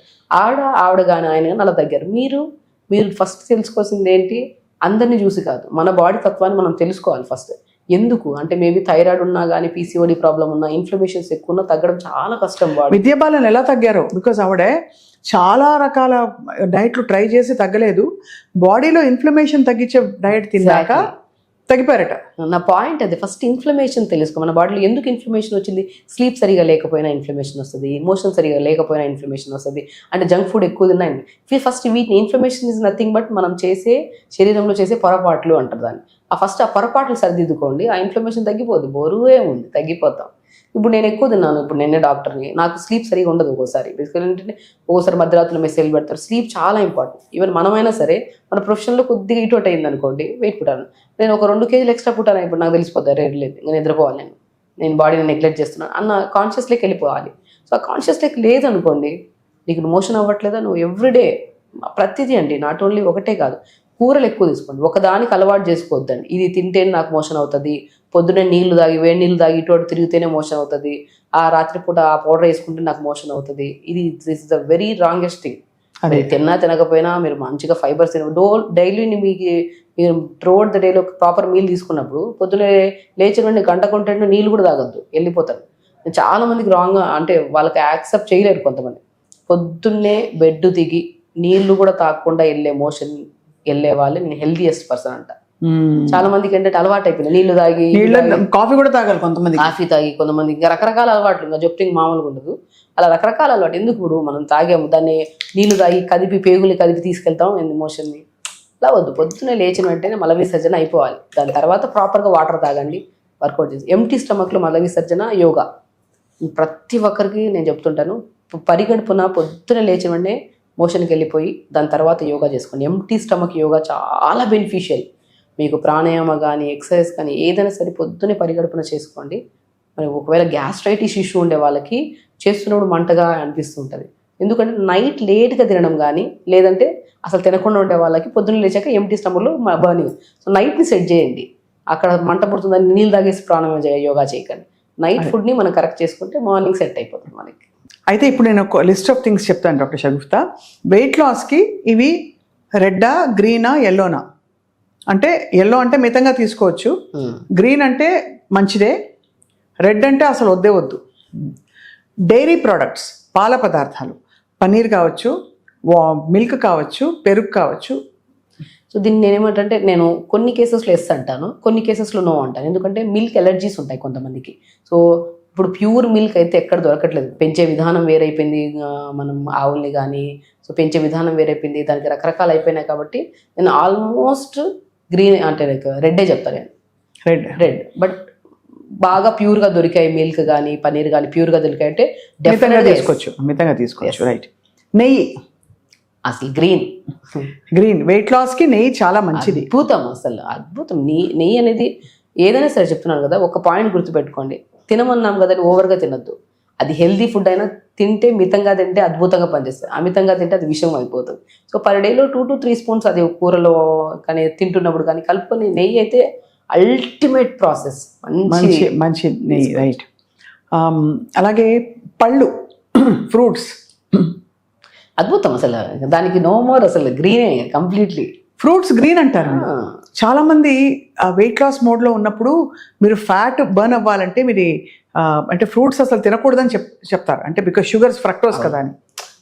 ఆవిడ కానీ ఆయన కానీ అలా తగ్గారు. మీరు ఫస్ట్ తెలుసుకోవాల్సింది ఏంటి, అందరినీ చూసి కాదు, మన బాడీ తత్వాన్ని మనం తెలుసుకోవాలి ఫస్ట్. ఎందుకు అంటే మేబీ థైరాయిడ్ ఉన్నా కానీ, పీసీఓడి ప్రాబ్లం ఉన్నా, ఇన్ఫ్లమేషన్స్ ఎక్కువ ఉన్నా తగ్గడం చాలా కష్టం. బాడీ విద్యాబాలన్ ఎలా తగ్గారో, బికాజ్ ఆవిడ చాలా రకాల డైట్లు ట్రై చేసి తగ్గలేదు, బాడీలో ఇన్ఫ్లమేషన్ తగ్గించే డైట్ తిన్నాక తగ్గిపోయారట. నా పాయింట్ అది, ఫస్ట్ ఇన్ఫ్లమేషన్ తెలుసుకో. మన బాడీలో ఎందుకు ఇన్ఫ్లమేషన్ వచ్చింది? స్లీప్ సరిగా లేకపోయినా ఇన్ఫ్లమేషన్ వస్తుంది, ఎమోషన్ సరిగా లేకపోయినా ఇన్ఫ్లమేషన్ వస్తుంది, అంటే జంక్ ఫుడ్ ఎక్కువ తిన్నా. ఫస్ట్ వీటిని ఇన్ఫ్లమేషన్ ఇస్ నథింగ్ బట్ మనం చేసే శరీరంలో చేసే పొరపాట్లు అంటారు దాన్ని. ఫస్ట్ ఆ పొరపాట్లు సరిదిద్దుకోండి, ఆ ఇన్ఫ్లమేషన్ తగ్గిపోద్ది. బరువే ఉంది, తగ్గిపోతాం. ఇప్పుడు నేను ఎక్కువ తిన్నాను, ఇప్పుడు నేనే డాక్టర్ని, నాకు స్లీప్ సరిగా ఉండదు ఒక్కోసారి. బేసికల్ ఏంటంటే ఒక్కోసారి మధ్యరాత్రులు మెసేజ్లు పెడతారు. స్లీప్ చాలా ఇంపార్టెంట్. ఈవెన్ మనమైనా సరే మన ప్రొఫెషన్లో కొద్దిగా ఇటు అయింది అనుకోండి, వెయిట్ పుట్టాను, నేను ఒక 2 కేజీలు ఎక్స్ట్రా పుట్టాను, ఇప్పుడు నాకు తెలిసిపోతుంది రేట్ లేదు, ఇంకా నిద్రపోవాలి, నేను బాడీని నెగ్లెక్ట్ చేస్తున్నాను అన్న కాన్షియస్లోకి వెళ్ళిపోవాలి. సో ఆ కాన్షియస్లోకి లేదనుకోండి, నీకు మోషన్ అవ్వట్లేదా, నువ్వు ఎవ్రీడే ప్రతిదీ అండి, నాట్ ఓన్లీ ఒకటే కాదు, కూరలు ఎక్కువ తీసుకోండి. ఒకదానికి అలవాటు చేసుకోవద్దండి, ఇది తింటేనే నాకు మోషన్ అవుతుంది, పొద్దున్నే నీళ్లు తాగి వేడి నీళ్ళు తాగి ఇటు తిరిగితేనే మోషన్ అవుతుంది, ఆ రాత్రిపూట ఆ పౌడర్ వేసుకుంటే నాకు మోషన్ అవుతుంది. This is the very wrongest thing. అది తిన్నా తినకపోయినా మీరు మంచిగా ఫైబర్స్ డైలీ మీరు త్రూఅవుట్ ద డేలో ప్రాపర్ మీల్ తీసుకున్నప్పుడు పొద్దున్నే లేచిన వెంటనే గంట కొంటే నీళ్ళు కూడా తాగొద్దు, వెళ్ళిపోతారు. చాలా మందికి రాంగ్, అంటే వాళ్ళకి యాక్సెప్ట్ చేయలేరు కొంతమంది. పొద్దున్నే బెడ్ దిగి నీళ్లు కూడా తాగకుండా మోషన్ వెళ్ళే వాళ్ళు నేను హెల్దీయెస్ట్ పర్సన్ అంట. చాలా మందికి ఏంటంటే అలవాటు అయిపోయింది, నీళ్లు తాగి, కాఫీ కూడా తాగాలి కొంతమంది, కాఫీ తాగి, కొంతమంది ఇంకా రకరకాల అలవాట్లు, ఇంకా జొప్పింగ్ మామూలుగా ఉండదు, అలా రకరకాల అలవాటు. ఎందుకు ఇప్పుడు మనం తాగాము, దాన్ని నీళ్లు తాగి కదిపి పేగులు కదిపి తీసుకెళ్తాం ఎమోషన్ని. అలా వద్దు, పొద్దున్నే లేచిన వెంటనే మల విసర్జన అయిపోవాలి, దాని తర్వాత ప్రాపర్గా వాటర్ తాగండి, వర్కౌట్ చేసి. ఎంటీ స్టమక్లో మల విసర్జన యోగా ప్రతి ఒక్కరికి నేను చెప్తుంటాను. పరిగడుపున పొద్దున లేచిన వెంటనే మోషన్కి వెళ్ళిపోయి దాని తర్వాత యోగా చేసుకోండి. ఎంటీ స్టమక్ యోగా చాలా బెనిఫిషియల్. మీకు ప్రాణాయామ కానీ ఎక్సర్సైజ్ కానీ ఏదైనా సరే పొద్దున్నే పరిగడుపున చేసుకోండి. మరి ఒకవేళ గ్యాస్ట్రైటిస్ ఇష్యూ ఉండే వాళ్ళకి చేస్తున్నప్పుడు మంటగా అనిపిస్తుంటుంది, ఎందుకంటే నైట్ లేట్గా తినడం కానీ, లేదంటే అసలు తినకుండా ఉండే వాళ్ళకి పొద్దున్న లేచాక ఎంటీ స్టమక్లో బర్నింగ్. సో నైట్ని సెట్ చేయండి, అక్కడ మంట పుడుతుందని నీళ్ళు తాగేసి ప్రాణాయామ యోగా చేయకండి. నైట్ ఫుడ్ని మనం కరెక్ట్ చేసుకుంటే మార్నింగ్ సెట్ అయిపోతుంది మనకి. అయితే ఇప్పుడు నేను ఒక లిస్ట్ ఆఫ్ థింగ్స్ చెప్తాను డాక్టర్ షగుఫ్తా. వెయిట్ లాస్కి ఇవి రెడ్డా, గ్రీనా, ఎల్లోనా? అంటే ఎల్లో అంటే మితంగా తీసుకోవచ్చు, గ్రీన్ అంటే మంచిదే, రెడ్ అంటే అసలు వద్దే వద్దు. డైరీ ప్రోడక్ట్స్, పాల పదార్థాలు, పన్నీర్ కావచ్చు, మిల్క్ కావచ్చు, పెరుగు కావచ్చు. సో దీన్ని నేనేమంటే, నేను కొన్ని కేసెస్లో ఎస్ అంటాను, కొన్ని కేసెస్లో నో అంటాను. ఎందుకంటే మిల్క్ ఎలర్జీస్ ఉంటాయి కొంతమందికి. సో ఇప్పుడు ప్యూర్ మిల్క్ అయితే ఎక్కడ దొరకట్లేదు, పెంచే విధానం వేరైపోయింది, మనం ఆవుల్ని కానీ సో పెంచే విధానం వేరైపోయింది, దానికి రకరకాలు అయిపోయినాయి. కాబట్టి నేను ఆల్మోస్ట్ గ్రీన్ అంటే లైక్ రెడ్డే చెప్తాను నేను, రెడ్. బట్ బాగా ప్యూర్గా దొరికాయి మిల్క్ కానీ పన్నీర్ కానీ ప్యూర్గా దొరికాయి అంటే మితంగా తీసుకోవచ్చు. రైట్. నెయ్యి అసలు గ్రీన్ వెయిట్ లాస్కి నెయ్యి చాలా మంచిది, అద్భుతం, అసలు అద్భుతం. నెయ్యి అనేది ఏదైనా సరే చెప్తున్నాను కదా, ఒక పాయింట్ గుర్తుపెట్టుకోండి, తినమన్నాం కదా ఓవర్గా తినద్దు. అది హెల్దీ ఫుడ్ అయినా తింటే మితంగా తింటే అద్భుతంగా పనిచేస్తుంది, అమితంగా తింటే అది విషయం అయిపోతుంది. సో పర్ డేలో 2 to 3 స్పూన్స్ అది కూరలో కానీ తింటున్నప్పుడు కానీ కలుపుకొని, నెయ్యి అయితే అల్టిమేట్ ప్రాసెస్, మంచి నెయ్యి. రైట్. అలాగే పళ్ళు, ఫ్రూట్స్ అద్భుతం, అసలు దానికి నో మోర్, అసలు గ్రీనే కంప్లీట్లీ. ఫ్రూట్స్ గ్రీన్ అంటారు. చాలా మంది వెయిట్ లాస్ మోడ్లో ఉన్నప్పుడు మీరు ఫ్యాట్ బర్న్ అవ్వాలంటే మీరు అంటే ఫ్రూట్స్ అసలు తినకూడదని చెప్తారు, అంటే బికాస్ షుగర్స్, ఫ్రక్టోస్ కదా అని.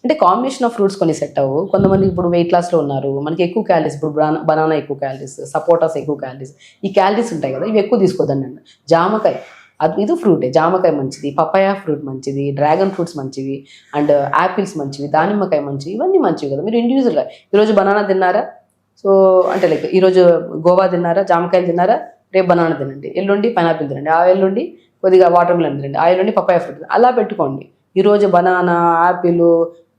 అంటే కాంబినేషన్ ఆఫ్ ఫ్రూట్స్ కొన్ని సెట్ అవ్వు. కొంతమంది ఇప్పుడు వెయిట్ లాస్లో ఉన్నారు, మనకి ఎక్కువ క్యాలరీస్, ఇప్పుడు బనానా ఎక్కువ క్యాలరీస్, సపోటాస్ ఎక్కువ క్యాలరీస్, ఈ క్యాలరీస్ ఉంటాయి కదా, ఇవి ఎక్కువ తీసుకోవద్దండి. జామకాయ అది ఇది ఫ్రూటే, జామకాయ మంచిది, పపాయ ఫ్రూట్ మంచిది, డ్రాగన్ ఫ్రూట్స్ మంచివి, అండ్ యాపిల్స్ మంచివి, దానిమ్మకాయ మంచివి, ఇవన్నీ మంచివి కదా. మీరు ఇండివిజువల్గా ఈరోజు బనానా తిన్నారా, సో అంటే లైక్ ఈరోజు గోవా తిన్నారా, జామకాయలు తిన్నారా, రేపు బనానా తినండి, ఎల్లుండి పైనాపిల్ తినండి, ఆ ఎల్లుండి కొద్దిగా వాటర్ మిలన్ తినండి, ఆ ఎల్లుండి పపాయ ఫ్రూట్, అలా పెట్టుకోండి. ఈరోజు బనానా, యాపిల్,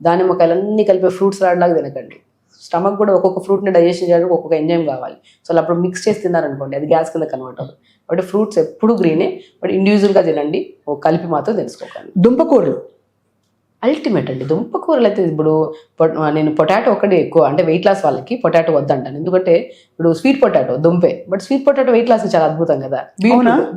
దానిమ్మకాయలు అన్నీ కలిపి ఫ్రూట్స్ లాగా తినకండి. స్టమక్ కూడా ఒక్కొక్క ఫ్రూట్ని డైజెషన్ చేయడానికి ఒక్కొక్క ఎంజైమ్ కావాలి. సో అప్పుడు మిక్స్ చేసి తిన్నారనుకోండి, అది గ్యాస్ కింద కన్వర్ట్ అవుతుంది. కాబట్టి ఫ్రూట్స్ ఎప్పుడు గ్రీనే, బట్ ఇండివిజువల్గా తినండి, కలిపి మాత్రం తెలుసుకోకండి. దుంపకూరలు అల్టిమేట్ అండి. దుంపకూరలు అయితే ఇప్పుడు నేను పొటాటో ఒకటి ఎక్కువ, అంటే వెయిట్ లాస్ వాళ్ళకి పొటాటో వద్దంటాను. ఎందుకంటే ఇప్పుడు స్వీట్ పొటాటో దుంపే, but sweet potato weight loss చాలా అద్భుతం కదా.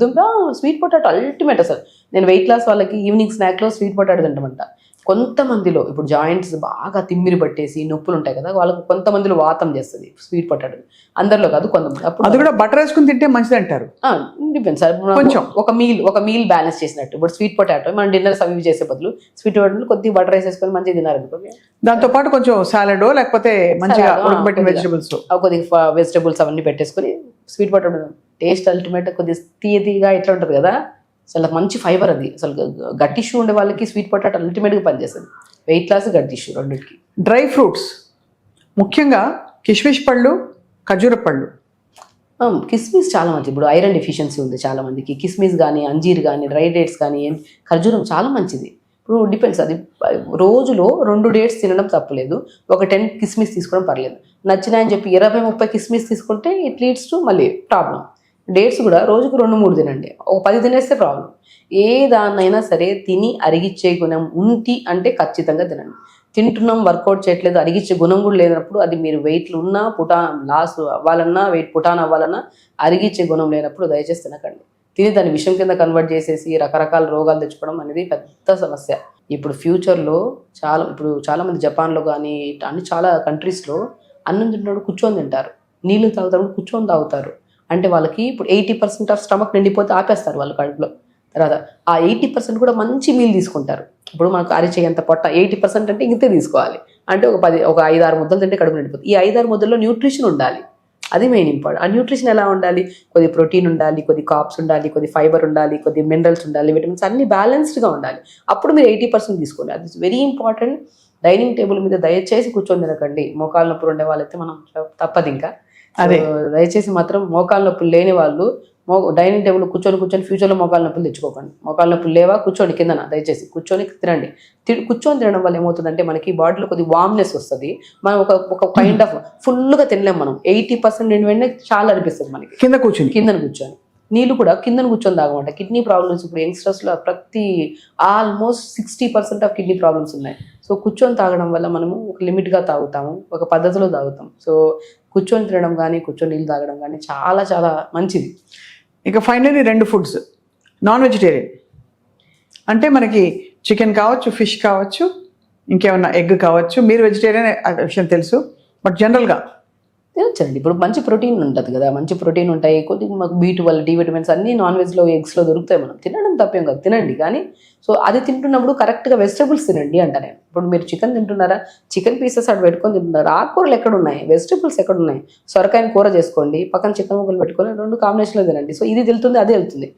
దుంప స్వీట్ పొటాటో అల్టిమేట్ అసలు. నేను వెయిట్ లాస్ వాళ్ళకి ఈవినింగ్ స్నాక్లో స్వీట్ పొటాటో తింటామంట. కొంతమందిలో ఇప్పుడు జాయింట్స్ బాగా తిమ్మిరి పట్టేసి నొప్పులు ఉంటాయి కదా, వాళ్ళకు కొంతమందిలో వాతం చేస్తుంది స్వీట్ పొటాటో, అందరిలో కాదు కొంతమంది. అప్పుడు అది కూడా బటర్ వేసుకుని తింటే మంచిది అంటారు. డిపెండ్స్, కొంచెం ఒక మీల్ బ్యాలెన్స్ చేసినట్టు. ఇప్పుడు స్వీట్ పొటాటో మనం డిన్నర్స్ అవి చేసే బదులు స్వీట్ పొటాటో కొద్దిగా బటర్ వేసేసుకొని మంచిగా తినారనుకోండి, దాంతో పాటు కొంచెం సాలడ్ లేకపోతే మంచిగా ఉడకబెట్టిన వెజిటబుల్స్, కొద్దిగా వెజిటబుల్స్ అవన్నీ పెట్టేసుకొని స్వీట్ పొటాటో టేస్ట్ అల్టిమేట్, కొద్దిగా తీయగా ఇట్లా ఉంటుంది కదా, అసలు మంచి ఫైబర్ అది. అసలు గట్ ఇష్యూ ఉండే వాళ్ళకి స్వీట్ పొటాటో అల్టిమేట్గా పనిచేస్తుంది, వెయిట్ లాస్ గట్ ఇష్యూ రెండింటికి. డ్రై ఫ్రూట్స్ ముఖ్యంగా కిస్మిస్ పళ్ళు, ఖర్జూర పళ్ళు. కిస్మిస్ చాలా మంచిది. ఇప్పుడు ఐరన్ డెఫిషియన్సీ ఉంది చాలా మందికి, కిస్మిస్ కానీ, అంజీర్ కానీ, డ్రై డేట్స్ కానీ, ఖర్జూరం చాలా మంచిది. ఇప్పుడు డిపెండ్స్, అది రోజులో 2 డేట్స్ తినడం తప్పలేదు, ఒక 10 కిస్మిస్ తీసుకోవడం పర్లేదు. నచ్చినాయని చెప్పి 20-30 కిస్మిస్ తీసుకుంటే ఇట్ లీడ్స్ టు మళ్ళీ ప్రాబ్లం. డేట్స్ కూడా రోజుకు 2-3 తినండి, ఒక 10 తినేస్తే ప్రాబ్లం. ఏ దాన్నైనా సరే తిని అరిగిచ్చే గుణం ఉంటి అంటే ఖచ్చితంగా తినండి. తింటున్నాం, వర్కౌట్ చేయట్లేదు, అరిగిచ్చే గుణం కూడా లేనప్పుడు, అది మీరు వెయిట్లు ఉన్నా, లాస్ అవ్వాలన్నా, వెయిట్ పుటాన్ అవ్వాలన్నా, అరిగిచ్చే గుణం లేనప్పుడు దయచేసి తినకండి. తిని దాన్ని విషం కింద కన్వర్ట్ చేసేసి రకరకాల రోగాలు తెచ్చుకోవడం అనేది పెద్ద సమస్య. ఇప్పుడు ఫ్యూచర్లో చాలా మంది జపాన్లో కానీ అన్ని చాలా కంట్రీస్లో అన్నం తింటున్నప్పుడు కూర్చొని తింటారు, నీళ్లు తాగుతారు కూర్చొని తాగుతారు. అంటే వాళ్ళకి ఇప్పుడు 80% ఆఫ్ స్టమక్ నిండిపోతే ఆపేస్తారు వాళ్ళు కడుపులో. తర్వాత ఆ 80% కూడా మంచి మీల్ తీసుకుంటారు. ఇప్పుడు మనకు అరిచేయంత పొట్ట 80% అంటే ఇంతే తీసుకోవాలి, అంటే ఒక 5-6 ముద్దలు తింటే కడుపు నిండిపోతుంది. ఈ 5-6 ముద్దల్లో న్యూట్రిషన్ ఉండాలి, అది మెయిన్ ఇంపార్టెంట్. ఆ న్యూట్రిషన్ ఎలా ఉండాలి, కొద్ది ప్రోటీన్ ఉండాలి, కొద్ది కార్బ్స్ ఉండాలి, కొద్ది ఫైబర్ ఉండాలి, కొద్ది మినరల్స్ ఉండాలి, విటమిన్స్ అన్ని బ్యాలెన్స్డ్గా ఉండాలి. అప్పుడు మీరు 80% తీసుకోండి, అది వెరీ ఇంపార్టెంట్. డైనింగ్ టేబుల్ మీద దయచేసి కూర్చొని తినకండి. మోకాళ్ళ నొప్పులు ఉండే వాళ్ళైతే మనం తప్పదు, ఇంకా అదే దయచేసి మాత్రం మోకాళ్ళ నొప్పులు లేని వాళ్ళు డైనింగ్ టేబుల్ కూర్చొని ఫ్యూచర్లో మోకాళ్ళ నొప్పులు తెచ్చుకోకండి. మోకాళ్ళ నొప్పులు లేవా, కూర్చోండి కిందన, దయచేసి కూర్చొని తినండి. కూర్చొని తినడం వల్ల ఏమవుతుందంటే మనకి బాడీలో కొద్ది వామ్నెస్ వస్తుంది. మనం ఒక కైండ్ ఆఫ్ ఫుల్గా తినలేం. మనం 80% నిండి వెంటనే చాలా అనిపిస్తుంది మనకి కిందన కూర్చొని. నీళ్ళు కూడా కిందన కూర్చొని తాగమంట. కిడ్నీ ప్రాబ్లమ్స్ ఇప్పుడు యంగ్స్టర్స్లో ఆల్మోస్ట్ 60% ఆఫ్ కిడ్నీ ప్రాబ్లమ్స్ ఉన్నాయి. సో కూర్చొని తాగడం వల్ల మనము ఒక లిమిట్గా తాగుతాము, ఒక పద్ధతిలో తాగుతాం. సో కూర్చొని తినడం కానీ, కూర్చొని నీళ్ళు తాగడం కానీ చాలా చాలా మంచిది. ఇక ఫైనల్లీ 2 ఫుడ్స్ నాన్ వెజిటేరియన్ అంటే మనకి చికెన్ కావచ్చు, ఫిష్ కావచ్చు, ఇంకేమన్నా ఎగ్ కావచ్చు. మీరు వెజిటేరియన్ విషయం తెలుసు, బట్ జనరల్గా తినొచ్చండి. ఇప్పుడు మంచి ప్రోటీన్ ఉంటుంది కదా, మంచి ప్రోటీన్ ఉంటాయి, కొద్దిగా మాకు B12, D విటమిన్స్ అన్నీ నాన్ వెజ్లో, ఎగ్స్లో దొరుకుతాయి. మనం తినడం తప్పేం కాదు, తినండి. కానీ సో అది తింటున్నప్పుడు కరెక్ట్గా వెజిటబుల్స్ తినండి అంట నేను. ఇప్పుడు మీరు చికెన్ తింటున్నారా, చికెన్ పీసెస్ అటు పెట్టుకొని తింటున్నారు, ఆకుకూరలు ఎక్కడ ఉన్నాయి, వెజిటబుల్స్ ఎక్కడ ఉన్నాయి, సొరకాయని కూర చేసుకోండి, పక్కన చికెన్ ముక్కలు పెట్టుకొని 2 కాంబినేషన్లో తినండి. సో ఇది వెళ్తుంది, అదే వెళ్తుంది.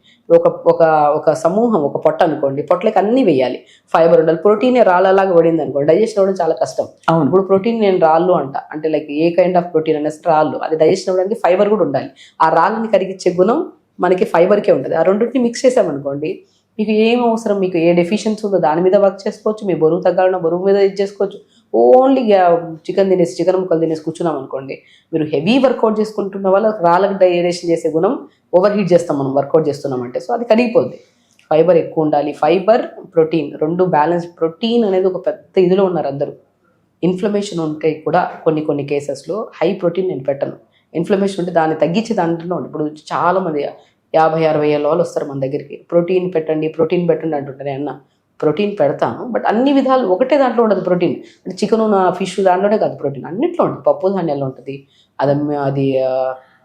ఒక సమూహం, ఒక పొట్ట అనుకోండి, పొట్టలకి అన్నీ వేయాలి, ఫైబర్ ఉండాలి. ప్రోటీన్ రాళ్ళలాగా పడింది అనుకోండి, డైజెషన్ అవ్వడం చాలా కష్టం. ఇప్పుడు ప్రోటీన్ నేను రాళ్ళు అంటే like A kind of protein అనేసి రాళ్ళు, అది డైజెషన్ అవ్వడానికి ఫైబర్ కూడా ఉండాలి. ఆ రాళ్ళని కరిగించే గుణం మనకి ఫైబర్కే ఉంటుంది. ఆ రెండింటిని మిక్స్ చేసామనుకోండి, మీకు ఏం అవసరం, మీకు ఏ డెఫిషియన్సీ ఉందో దాని మీద వర్క్ చేసుకోవచ్చు. మీ బరువు తగ్గాలన్నా బరువు మీద ఇది చేసుకోవచ్చు. ఓన్లీ చికెన్ ముక్కలు తినేసి కూర్చున్నాం అనుకోండి, మీరు హెవీ వర్కౌట్ చేసుకుంటున్న వల్ల రాళ్ళకి డైజెషన్ చేసే గుణం ఓవర్ హీట్ చేస్తాం మనం వర్కౌట్ చేస్తున్నామంటే. సో అది కరిగిపోద్ది. ఫైబర్ ఎక్కువ ఉండాలి, ఫైబర్ ప్రోటీన్ 2 బ్యాలెన్స్. ప్రోటీన్ అనేది ఒక పెద్ద ఇదిలో ఉన్నారు అందరూ. ఇన్ఫ్లమేషన్ ఉంటే కూడా కొన్ని కేసెస్లో హై ప్రోటీన్ నేను పెట్టను. ఇన్ఫ్లమేషన్ ఉంటే దాన్ని తగ్గించే దాంట్లో ఇప్పుడు చాలామంది 50-60 ఏళ్ళ వాళ్ళు వస్తారు మన దగ్గరికి, ప్రోటీన్ పెట్టండి అంటుంటారు. అన్న ప్రోటీన్ పెడతాను, బట్ అన్ని విధాలు ఒకటే దాంట్లో ఉండదు ప్రోటీన్. అంటే చికెను, ఫిష్ దాంట్లోనే కాదు, ప్రోటీన్ అన్నింటిలో ఉంటుంది. పప్పు ధాన్యాల్లో ఉంటుంది, అది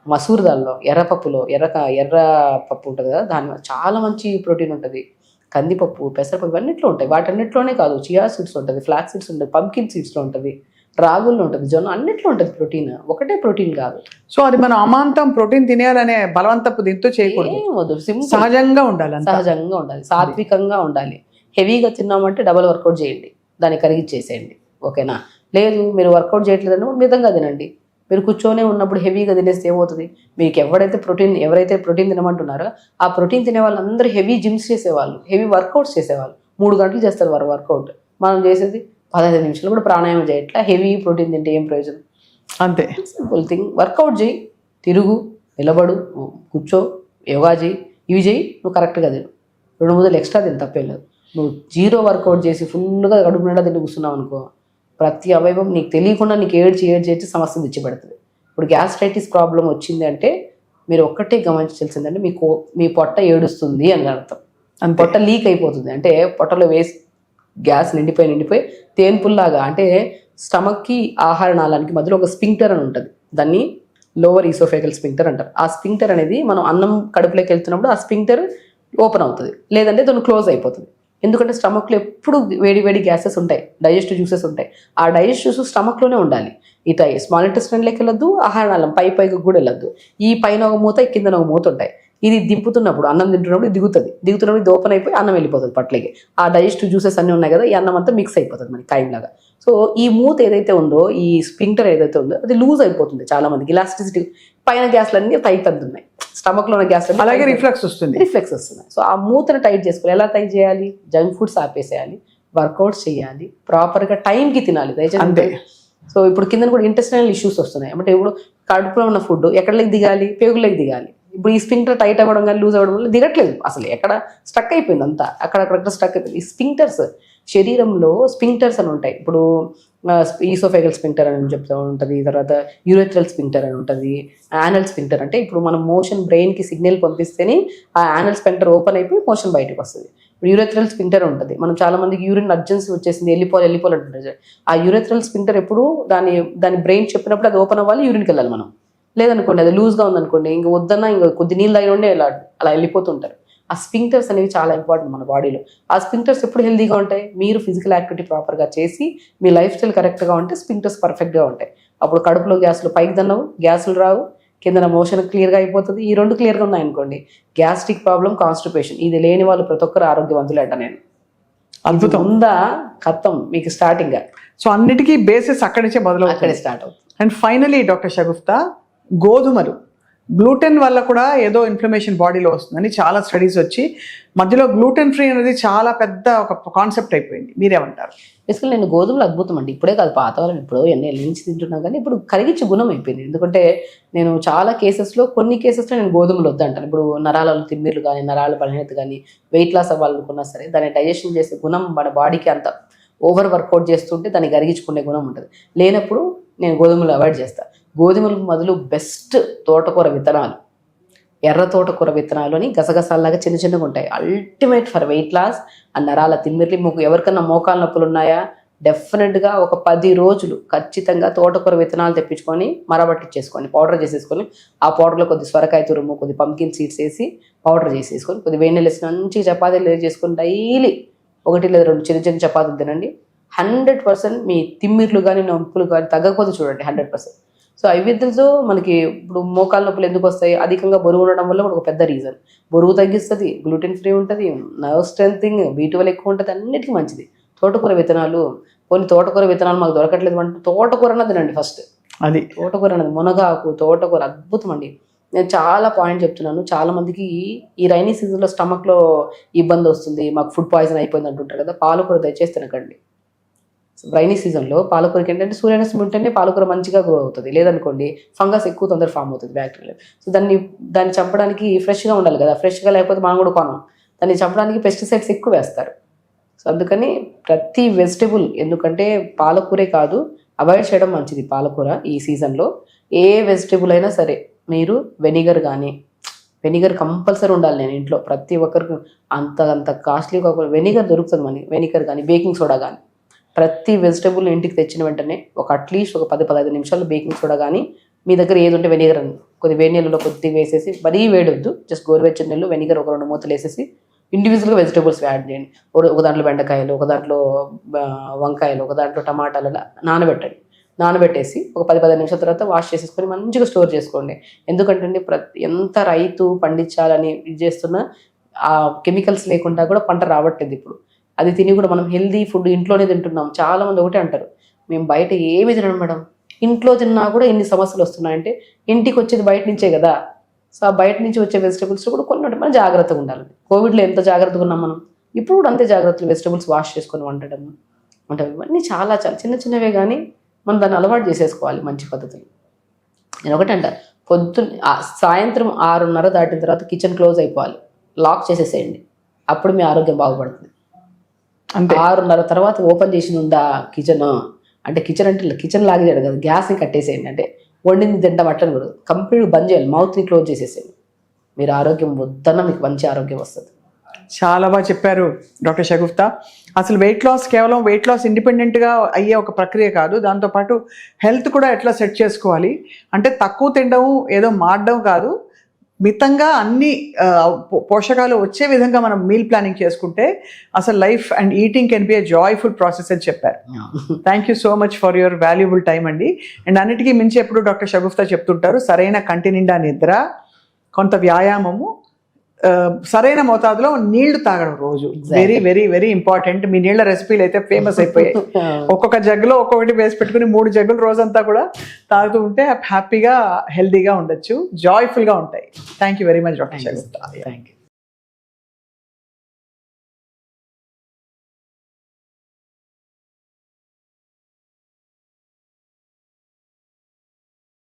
మసూర్ దాల్లో, ఎర్ర పప్పులో ఎర్ర పప్పు ఉంటుంది కదా, దాని చాలా మంచి ప్రోటీన్ ఉంటుంది. కందిపప్పు, పెసరపప్పు ఇవన్నిట్లో ఉంటాయి. వాటన్నిటిలోనే కాదు, చియా సీడ్స్ ఉంటుంది, ఫ్లాక్స్ సీడ్స్ ఉంటుంది, పంకిన్ సీడ్స్లో ఉంటుంది, రాగుల్లో ఉంటుంది, జొన్న, అన్నిట్లో ఉంటుంది ప్రోటీన్. ఒకటే ప్రోటీన్ కాదు. సో అది మనం అమాంతం ప్రోటీన్ తినేయాలనే బలవంతపు దీంతో చేయకూడదు. ఏమొద్దు, సింపుల్, సహజంగా ఉండాలి, సహజంగా ఉండాలి, సాత్వికంగా ఉండాలి. హెవీగా తిన్నామంటే డబల్ వర్కౌట్ చేయండి, దాన్ని కరిగిచ్చేసేయండి, ఓకేనా? లేదు మీరు వర్కౌట్ చేయట్లేదని మితంగా తినండి. మీరు కూర్చొనే ఉన్నప్పుడు హెవీగా తినేస్తే ఏమవుతుంది? మీకు ఎవరైతే ప్రోటీన్ తినమంటున్నారో ఆ ప్రోటీన్ తినే వాళ్ళందరూ హెవీ జిమ్స్ చేసేవాళ్ళు, హెవీ వర్కౌట్స్ చేసేవాళ్ళు. 3 గంటలు చేస్తారు వారు వర్కౌట్. మనం చేసేది 15 నిమిషాలు కూడా ప్రాణాయామం చేయట్లా. హెవీ ప్రోటీన్ తింటే ఏం ప్రయోజనం? అంతే, సింపుల్ థింగ్. వర్కౌట్ చేయి, తిరుగు, నిలబడు, కూర్చో, యోగా చేయి, ఇవి చేయి, నువ్వు కరెక్ట్గా తిను. 2 ముద్దలు ఎక్స్ట్రా తిని తప్పేం లేదు. నువ్వు 0 వర్కౌట్ చేసి ఫుల్గా కడుపు నిండా తిని కూర్చున్నావు అనుకో, ప్రతి అవయవం నీకు తెలియకుండా నీకు ఏడ్చి సమస్య తెచ్చిపెడుతుంది. ఇప్పుడు గ్యాస్ట్రైటిస్ ప్రాబ్లం వచ్చింది అంటే మీరు ఒక్కటే గమనించాల్సిందంటే మీ పొట్ట ఏడుస్తుంది అని అర్థం. పొట్ట లీక్ అయిపోతుంది అంటే పొట్టలో వేసి గ్యాస్ నిండిపోయి తేన్పుల్లాగా, అంటే స్టమక్కి ఆహార నాళానికి మధ్యలో ఒక స్పింక్టర్ అని ఉంటుంది, దాన్ని లోవర్ ఈసోఫేగల్ స్పింక్టర్ అంటారు. ఆ స్పింక్టర్ అనేది మనం అన్నం కడుపులోకి వెళ్తున్నప్పుడు ఆ స్పింక్టర్ ఓపెన్ అవుతుంది, లేదంటే దాన్ని క్లోజ్ అయిపోతుంది. ఎందుకంటే స్టమక్లో ఎప్పుడు వేడి గ్యాసెస్ ఉంటాయి, డైజెస్టివ్ జ్యూసెస్ ఉంటాయి. ఆ డైజెస్టివ్ జ్యూసెస్ స్టమక్లోనే ఉండాలి. ఇట స్మాల్ ఇంటెస్టైన్లోకి వెళ్ళొద్దు, ఆహారనాళం పైకి కూడా వెళ్ళొద్దు. ఈ పైన ఒక మూత, కిందన ఒక మూత ఉంటాయి. ఇది దింపుతున్నప్పుడు, అన్నం తింటున్నప్పుడు దిగుతున్నప్పుడు ఇది ఓపెన్ అయిపోయి అన్నం వెళ్ళిపోతుంది పట్లకి. ఆ డైజెస్టివ్ జ్యూసెస్ అన్నీ ఉన్నాయి కదా, ఈ అన్నం అంతా మిక్స్ అయిపోతుంది మనకి కాయంలాగా. సో ఈ మూత ఏదైతే ఉందో, ఈ స్పింక్టర్ ఏదైతే ఉందో అది లూజ్ అయిపోతుంది. చాలా మందికి ఇలాస్టిసిటీ, పైన గ్యాస్లన్నీ టైట్ అందున్నాయి, స్టమక్లో ఉన్న గ్యాస్ అలాగే రిఫ్లెక్స్ వస్తుంది. సో ఆ మూతను టైట్ చేసుకోవాలి. ఎలా టైట్ చేయాలి? జంక్ ఫుడ్స్ ఆపేసేయాలి, వర్కౌట్స్ చేయాలి, ప్రాపర్గా టైంకి తినాలి, దయచేసి. సో ఇప్పుడు కింద కూడా ఇంటెస్టైనల్ ఇష్యూస్ వస్తున్నాయి. అంటే ఇప్పుడు కడుపులో ఉన్న ఫుడ్ ఎక్కడికి దిగాలి? పేగులకి దిగాలి. ఇప్పుడు ఈ స్పింక్టర్ టైట్ అవ్వడం కానీ లూజ్ అవ్వడం వల్ల దిగట్లేదు, అసలు ఎక్కడ స్టక్ అయిపోయింది అంతా, అక్కడక్కడ స్టక్ అయిపోయింది. ఈ స్పింక్టర్స్, శరీరంలో స్పింక్టర్స్ అని ఉంటాయి. ఇప్పుడు ఈసోఫేగల్ స్పింక్టర్ అని చెప్తూ ఉంటుంది, తర్వాత యూరెథ్రల్ స్పింక్టర్ అని ఉంటుంది, యానల్ స్పింక్టర్. అంటే ఇప్పుడు మనం మోషన్ బ్రెయిన్కి సిగ్నల్ పంపిస్తేనే ఆ యానల్ స్పింక్టర్ ఓపెన్ అయిపోయి మోషన్ బయటకు వస్తుంది. ఇప్పుడు యూరెథ్రల్ స్పింక్టర్ ఉంటుంది. మనం చాలా మందికి యూరిన్ అర్జెన్సీ వచ్చేసింది, వెళ్ళిపోవాలి అంటుంటారు. ఆ యూరెథ్రల్ స్పింక్టర్ ఎప్పుడు దాని బ్రెయిన్ చెప్పినప్పుడు అది ఓపెన్ అవ్వాలి, యూరిన్కి వెళ్ళాలి. మనం లేదనుకోండి, అది లూజ్గా ఉందనుకోండి, ఇంక వద్దన్నా ఇంకా కొద్ది నీళ్ళు తాగి ఉండే అలా వెళ్ళిపోతుంటారు. ఆ స్పింక్టర్స్ అనేవి చాలా ఇంపార్టెంట్ మన బాడీలో. ఆ స్పింక్టర్స్ ఎప్పుడు హెల్దీగా ఉంటాయి? మీరు ఫిజికల్ యాక్టివిటీ ప్రాపర్గా చేసి మీ లైఫ్ స్టైల్ కరెక్ట్గా ఉంటే స్పింక్టర్స్ పర్ఫెక్ట్గా ఉంటాయి. అప్పుడు కడుపులో గ్యాస్లు పైకి దన్నవు, గ్యాసులు రావు, కింద మోషన్ క్లియర్గా అయిపోతుంది. ఈ 2 క్లియర్గా ఉన్నాయనుకోండి, గ్యాస్ట్రిక్ ప్రాబ్లం, కాన్స్టిపేషన్ ఇది లేని వాళ్ళు ప్రతి ఒక్కరు ఆరోగ్యవంతులు అంట. నేను అద్భుతం ఉందా కథం మీకు స్టార్టింగ్గా. సో అన్నిటికీ బేసిస్ అక్కడి నుంచే మొదలవుతుంది, అక్కడే స్టార్ట్ అవుతుంది. అండ్ ఫైనలీ డాక్టర్ షగుఫ్తా, గోధుమలు గ్లూటెన్ వల్ల కూడా ఏదో ఇన్ఫ్లమేషన్ బాడీలో వస్తుందని చాలా స్టడీస్ వచ్చి మధ్యలో గ్లూటెన్ ఫ్రీ అనేది చాలా పెద్ద ఒక కాన్సెప్ట్ అయిపోయింది. మీరేమంటారు? బేసికల్ నేను గోధుమలు అద్భుతం అండి. ఇప్పుడే కాదు, పాత వాళ్ళని ఇప్పుడు ఎన్ని నుంచి తింటున్నా కానీ ఇప్పుడు కరిగించే గుణం అయిపోయింది. ఎందుకంటే నేను చాలా కేసెస్లో, కొన్ని కేసెస్లో నేను గోధుమలు వద్దంటాను. ఇప్పుడు నరాలలో తిమ్మిర్లు కానీ, నరాల బలహీనత కానీ, వెయిట్ లాస్ అవ్వాలనుకున్నా సరే దాన్ని డైజెషన్ చేసే గుణం మన బాడీకి అంత ఓవర్ వర్కౌట్ చేస్తుంటే దాన్ని కరిగించుకునే గుణం ఉంటుంది. లేనప్పుడు నేను గోధుమలు అవాయిడ్ చేస్తాను. గోధుమలకు మొదలు బెస్ట్ తోటకూర విత్తనాలు, ఎర్ర తోటకూర విత్తనాలు అని గసగసాలాగా చిన్నగా ఉంటాయి. Ultimate for weight loss. ఆ నరాల తిమ్మిర్లు, ఎవరికన్నా మోకాలు నొప్పులు ఉన్నాయా, డెఫినెట్గా ఒక 10 రోజులు ఖచ్చితంగా తోటకూర విత్తనాలు తెప్పించుకొని మరబట్టించేసుకోండి, పౌడర్ చేసేసుకొని ఆ పౌడర్లో కొద్ది సొరకాయ తురుము, కొద్ది పంకిన్ సీడ్స్ వేసి పౌడర్ చేసేసుకొని కొద్ది వేడి నీళ్ళు వేసి మంచిగా చపాతీలు చేసుకొని డైలీ 1 లేదా 2 చిన్న చపాతీలు తినండి. 100% మీ తిమ్మిర్లు కానీ నొప్పులు కానీ తగ్గకపోతే చూడండి, 100%. సో ఐవిధ్యంతో మనకి ఇప్పుడు మోకాలు నొప్పులు ఎందుకు వస్తాయి? అధికంగా బరువు ఉండడం వల్ల కూడా ఒక పెద్ద రీజన్. బరువు తగ్గిస్తుంది, గ్లూటెన్ ఫ్రీ ఉంటుంది, నర్వ్ స్ట్రెంథింగ్, B12 ఎక్కువ ఉంటుంది, అన్నిటికీ మంచిది తోటకూర విత్తనాలు. కొన్ని తోటకూర విత్తనాలు మాకు దొరకట్లేదు అంటే తోటకూర అన్నది తినండి ఫస్ట్. అది తోటకూర అన్నది, మునగాకు, తోటకూర అద్భుతం అండి. నేను చాలా పాయింట్ చెప్తున్నాను. చాలా మందికి ఈ రైనీ సీజన్లో స్టమక్లో ఇబ్బంది వస్తుంది, మాకు ఫుడ్ పాయిజన్ అయిపోయింది అంటుంటారు కదా. పాలకూర దయచేసి తినకండి. రైనీ సీజన్లో పాలకూరకి ఏంటంటే సూర్యరశ్మి ఉంటేనే పాలకూర మంచిగా గ్రో అవుతుంది, లేదనుకోండి ఫంగస్ ఎక్కువ తొందర ఫామ్ అవుతుంది, బ్యాక్టీరియా. సో దాన్ని చంపడానికి ఫ్రెష్గా ఉండాలి కదా, ఫ్రెష్గా లేకపోతే మనం కూడా కొనం. దాన్ని చంపడానికి పెస్టిసైడ్స్ ఎక్కువ వేస్తారు. సో అందుకని ప్రతి వెజిటబుల్, ఎందుకంటే పాలకూరే కాదు అవాయిడ్ చేయడం మంచిది. పాలకూర ఈ సీజన్లో ఏ వెజిటబుల్ అయినా సరే మీరు వెనిగర్ కానీ, వెనిగర్ కంపల్సరీ ఉండాలి. నేను ఇంట్లో ప్రతి ఒక్కరికి అంత కాస్ట్లీ కాకుండా వెనిగర్ దొరుకుతుంది మనకి. వెనిగర్ కానీ, బేకింగ్ సోడా కానీ, ప్రతి వెజిటబుల్ ఇంటికి తెచ్చిన వెంటనే అట్లీస్ట్ ఒక 10-15 నిమిషాలు బేకింగ్ సోడా కానీ, మీ దగ్గర ఏది ఉంటే వెనిగర్ అని కొద్ది వేడి నీళ్ళలో కొద్ది వేసేసి, మరీ వేడొద్దు, జస్ట్ గోరువెచ్చని నీళ్ళు, వెనిగర్ ఒక 2 మూతలు వేసేసి ఇండివిజువల్గా వెజిటేబుల్స్ యాడ్ చేయండి. ఒక దాంట్లో బెండకాయలు, ఒక దాంట్లో వంకాయలు, ఒక దాంట్లో టమాటాలు నానబెట్టండి. నానబెట్టేసి ఒక 10-15 నిమిషాల తర్వాత వాష్ చేసేసుకొని మంచిగా స్టోర్ చేసుకోండి. ఎందుకంటే ఎంత రైతు పండించాలని ఇది చేస్తున్నా ఆ కెమికల్స్ లేకుండా కూడా పంట రావట్లేదు ఇప్పుడు. అది తిని కూడా మనం హెల్దీ ఫుడ్ ఇంట్లోనే తింటున్నాం. చాలా మంది ఒకటే అంటారు, మేము బయట ఏమి తినడం మేడం, ఇంట్లో తిన్నా కూడా ఎన్ని సమస్యలు వస్తున్నాయంటే ఇంటికి వచ్చేది బయట నుంచే కదా. సో ఆ బయట నుంచి వచ్చే వెజిటబుల్స్ కూడా కొన్ని మనం జాగ్రత్తగా ఉండాలి. కోవిడ్లో ఎంత జాగ్రత్తగా ఉన్నాం మనం, ఇప్పుడు కూడా అంతే జాగ్రత్తలు. వెజిటబుల్స్ వాష్ చేసుకొని వండడం అంటే ఇవన్నీ చాలా చాలా చిన్న చిన్నవే, కానీ మనం దాన్ని అలవాటు చేసేసుకోవాలి మంచి పద్ధతులు. నేను ఒకటే అంట, సాయంత్రం 6:30 దాటిన తర్వాత కిచెన్ క్లోజ్ అయిపోవాలి, లాక్ చేసేసేయండి. అప్పుడు మీ ఆరోగ్యం బాగుపడుతుంది. అంతే. 6:30 తర్వాత ఓపెన్ చేసి ఉందా కిచెన్ అంటే కిచెన్ లాగేయడం కదా, గ్యాస్ని కట్టేసేయండి. అంటే వండింది తింటాం అట్లని కూడా కంప్లీట్ బంద్ చేయాలి, మౌత్ని క్లోజ్ చేసేసేయండి. మీరు ఆరోగ్యం వద్దన్న మీకు మంచి ఆరోగ్యం వస్తుంది. చాలా బాగా చెప్పారు డాక్టర్ షగుఫ్తా. అసలు వెయిట్ లాస్ కేవలం వెయిట్ లాస్ ఇండిపెండెంట్గా అయ్యే ఒక ప్రక్రియ కాదు, దాంతోపాటు హెల్త్ కూడా ఎట్లా సెట్ చేసుకోవాలి అంటే తక్కువ తినడం ఏదో మాడడం కాదు, మితంగా అన్ని పోషకాలు వచ్చే విధంగా మనం మీల్ ప్లానింగ్ చేసుకుంటే అసలు life and eating can be a joyful process అని చెప్పారు. Thank you so much for your valuable time అండి. అండ్ అన్నిటికీ మించి ఎప్పుడు డాక్టర్ షగుఫ్తా చెప్తుంటారు, సరైన కంటి నిండా నిద్ర, కొంత వ్యాయామము, సరైన మోతాదులో నీళ్లు తాగడం రోజు వెరీ వెరీ వెరీ ఇంపార్టెంట్. మీ నీళ్ల రెసిపీలు అయితే ఫేమస్ అయిపోయాయి. ఒక్కొక్క జగ్గులో ఒక్కొక్కటి వేసి పెట్టుకుని 3 జగ్గులు రోజంతా కూడా తాగుతూ ఉంటే హ్యాపీగా హెల్దీగా ఉండొచ్చు, జాయ్ఫుల్గా ఉంటాయి. Thank you very much doctor Shagufta. Thank you.